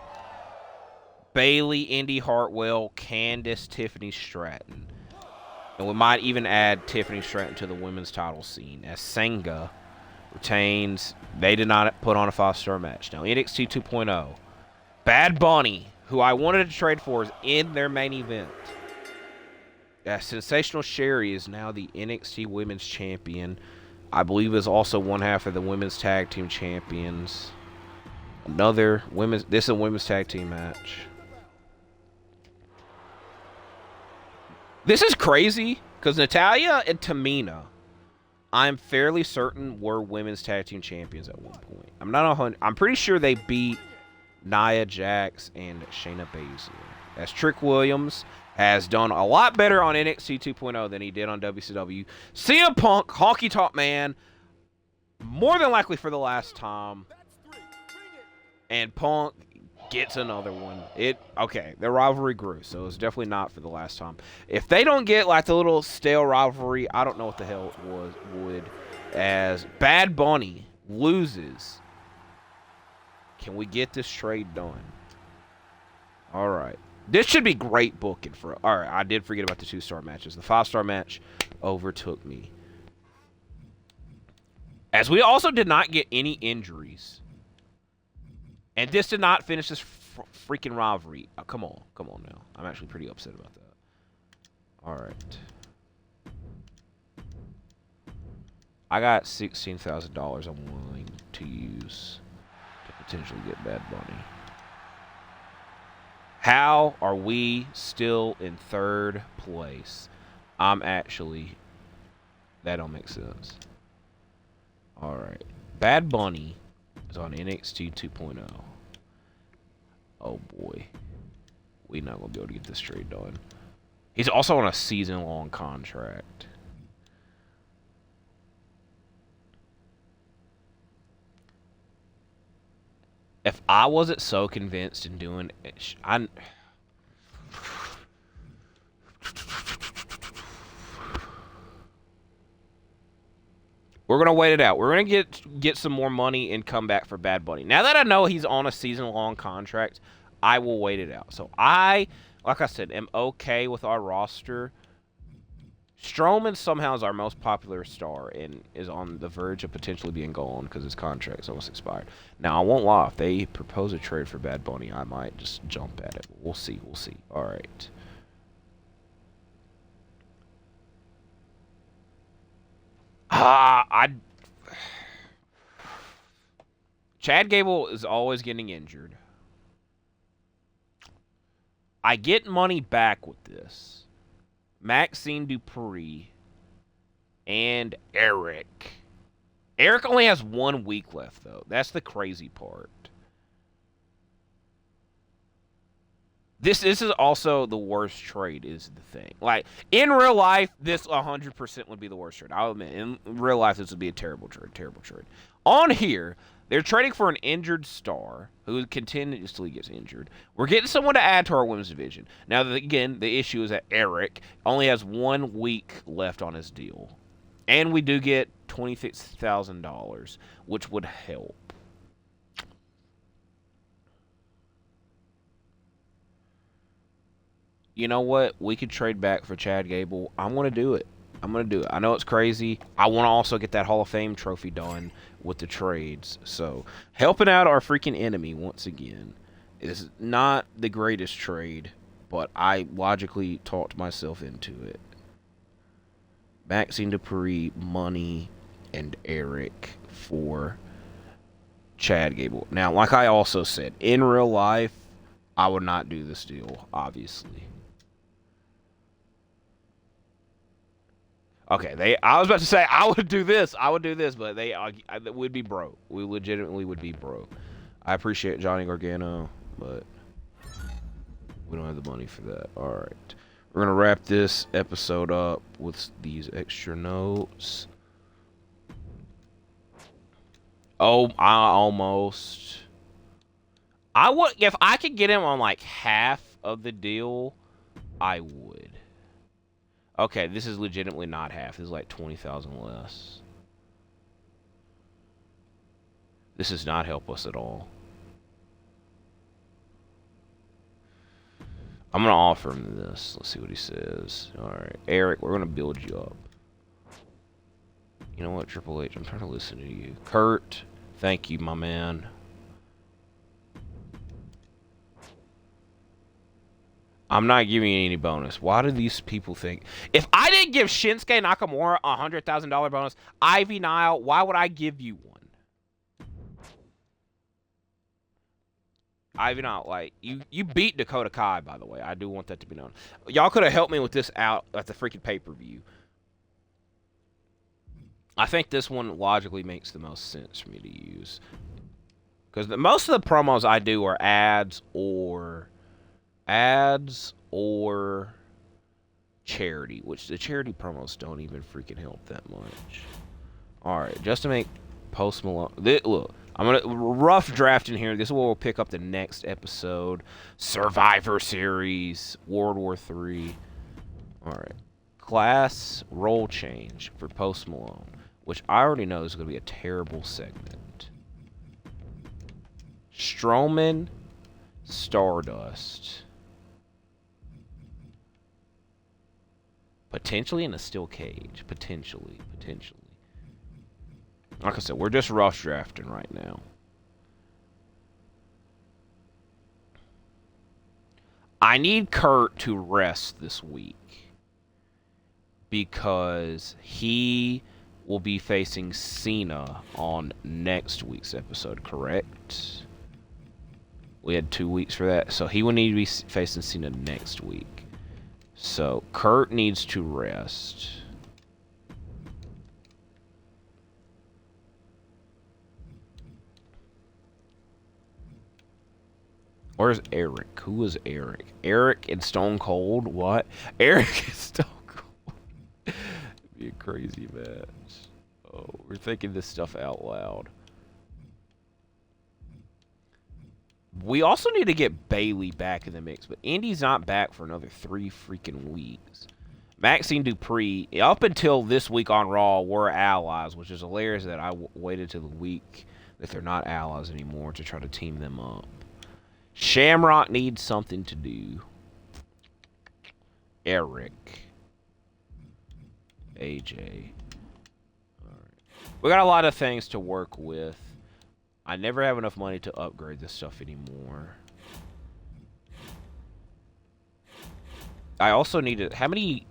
Bayley, Indy Hartwell, Candice, Tiffany Stratton. And we might even add Tiffany Stratton to the women's title scene as Senga retains. They did not put on a 5-star match. Now, NXT 2.0. Bad Bunny, who I wanted to trade for, is in their main event. Sensational Sherry is now the NXT Women's Champion. I believe is also one half of the Women's Tag Team Champions. This is a Women's Tag Team match. This is crazy, because Natalya and Tamina, I'm fairly certain, were Women's Tag Team Champions at one point. I'm pretty sure they beat Nia Jax and Shayna Baszler. As Trick Williams has done a lot better on NXT 2.0 than he did on WCW. CM Punk, Honky Tonk Man, more than likely for the last time. And Punk gets another one. Okay, the rivalry grew, so it's definitely not for the last time. If they don't get like the little stale rivalry, I don't know what the hell it would. As Bad Bunny loses, can we get this trade done? All right. This should be great booking for. All right, I did forget about the 2-star matches. The 5-star match overtook me. As we also did not get any injuries. And this did not finish this freaking rivalry. Oh, come on now. I'm actually pretty upset about that. All right. I got $16,000 I'm willing to use to potentially get Bad Bunny. How are we still in 3rd place? That don't make sense. All right. Bad Bunny is on NXT 2.0. Oh boy. We're not going to be able to get this trade done. He's also on a season-long contract. If I wasn't so convinced in doing it, we're gonna wait it out. We're gonna get some more money and come back for Bad Bunny. Now that I know he's on a season-long contract, I will wait it out. So like I said, am okay with our roster. Strowman somehow is our most popular star and is on the verge of potentially being gone because his contract's almost expired. Now, I won't lie. If they propose a trade for Bad Bunny, I might just jump at it. We'll see. We'll see. All right. Chad Gable is always getting injured. I get money back with this. Maxine Dupree and Eric. Eric only has 1 week left, though. That's the crazy part. This is also the worst trade, is the thing. Like, in real life, this 100% would be the worst trade. I'll admit, in real life, this would be a terrible trade. Terrible trade. On here, they're trading for an injured star who continuously gets injured. We're getting someone to add to our women's division. Now, again, the issue is that Eric only has 1 week left on his deal. And we do get $26,000, which would help. You know what? We could trade back for Chad Gable. I'm going to do it. I'm going to do it. I know it's crazy. I want to also get that Hall of Fame trophy done with the trades. So, helping out our freaking enemy once again is not the greatest trade, but I logically talked myself into it. Maxine Dupree, money, and Eric for Chad Gable. Now, like I also said, in real life, I would not do this deal, obviously. Okay, I was about to say I would do this, but they would be broke. We legitimately would be broke. I appreciate Johnny Gargano, but we don't have the money for that. All right, we're gonna wrap this episode up with these extra notes. Oh, I would, if I could get him on like half of the deal, I would. Okay, this is legitimately not half. This is like 20,000 less. This does not help us at all. I'm going to offer him this. Let's see what he says. Alright, Eric, we're going to build you up. You know what, Triple H, I'm trying to listen to you. Kurt, thank you, my man. I'm not giving you any bonus. Why do these people think... If I didn't give Shinsuke Nakamura a $100,000 bonus, Ivy Nile, why would I give you one? Ivy Nile, like, you beat Dakota Kai, by the way. I do want that to be known. Y'all could have helped me with this out at the freaking pay-per-view. I think this one logically makes the most sense for me to use. Because most of the promos I do are ads or charity, which the charity promos don't even freaking help that much. Alright, just to make Post Malone... Look, I'm going to rough draft in here. This is where we'll pick up the next episode. Survivor Series, World War III. Alright. Class role change for Post Malone, which I already know is going to be a terrible segment. Strowman, Stardust. Potentially in a steel cage. Potentially. Like I said, we're just rough drafting right now. I need Kurt to rest this week. Because he will be facing Cena on next week's episode, correct? We had 2 weeks for that. So he will need to be facing Cena next week. So, Kurt needs to rest. Where's Eric? Who is Eric? Eric and Stone Cold? What? Eric and Stone Cold. Be a crazy match. Oh, we're thinking this stuff out loud. We also need to get Bailey back in the mix, but Indy's not back for another 3 freaking weeks. Maxine Dupree, up until this week on Raw, were allies, which is hilarious that I waited till the week that they're not allies anymore to try to team them up. Shamrock needs something to do. Eric. AJ. Alright. We got a lot of things to work with. I never have enough money to upgrade this stuff anymore. I also need to... How many...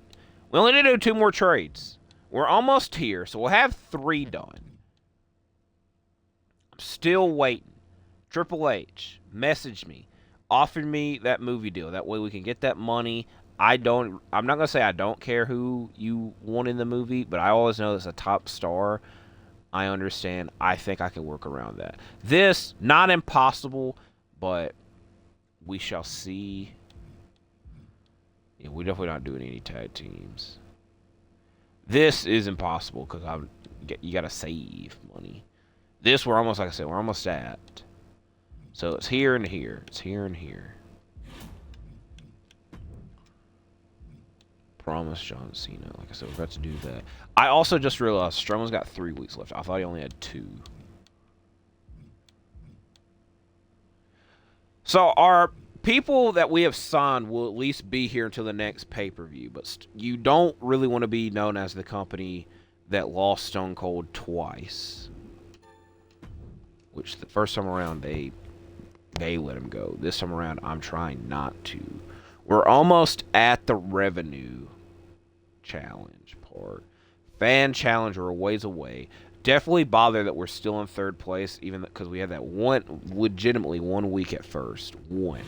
We only need to do 2 more trades. We're almost here, so we'll have 3 done. I'm still waiting. Triple H, message me. Offer me that movie deal. That way we can get that money. I'm not going to say I don't care who you want in the movie, but I always know it's a top star. I understand. I think I can work around that. This, not impossible, but we shall see. Yeah, we're definitely not doing any tag teams. This is impossible because you got to save money. This, we're almost, like I said, we're almost at. So it's here and here. It's here and here. Promise John Cena. Like I said, we're about to do that. I also just realized Strowman's got 3 weeks left. I thought he only had 2. So our people that we have signed will at least be here until the next pay-per-view. But you don't really want to be known as the company that lost Stone Cold twice. Which the first time around, they let him go. This time around, I'm trying not to. We're almost at the revenue challenge part. Fan challenge, we're a ways away. Definitely bother that we're still in 3rd place, even because we had that legitimately 1 week at first. 1.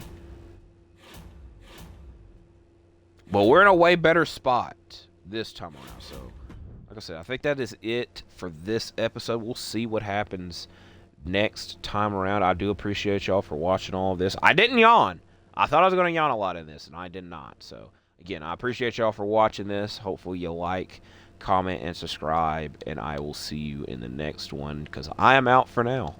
But we're in a way better spot this time around. So, like I said, I think that is it for this episode. We'll see what happens next time around. I do appreciate y'all for watching all of this. I didn't yawn. I thought I was going to yawn a lot in this, and I did not. So, again, I appreciate y'all for watching this. Hopefully you like, comment, and subscribe, and I will see you in the next one, because I am out for now.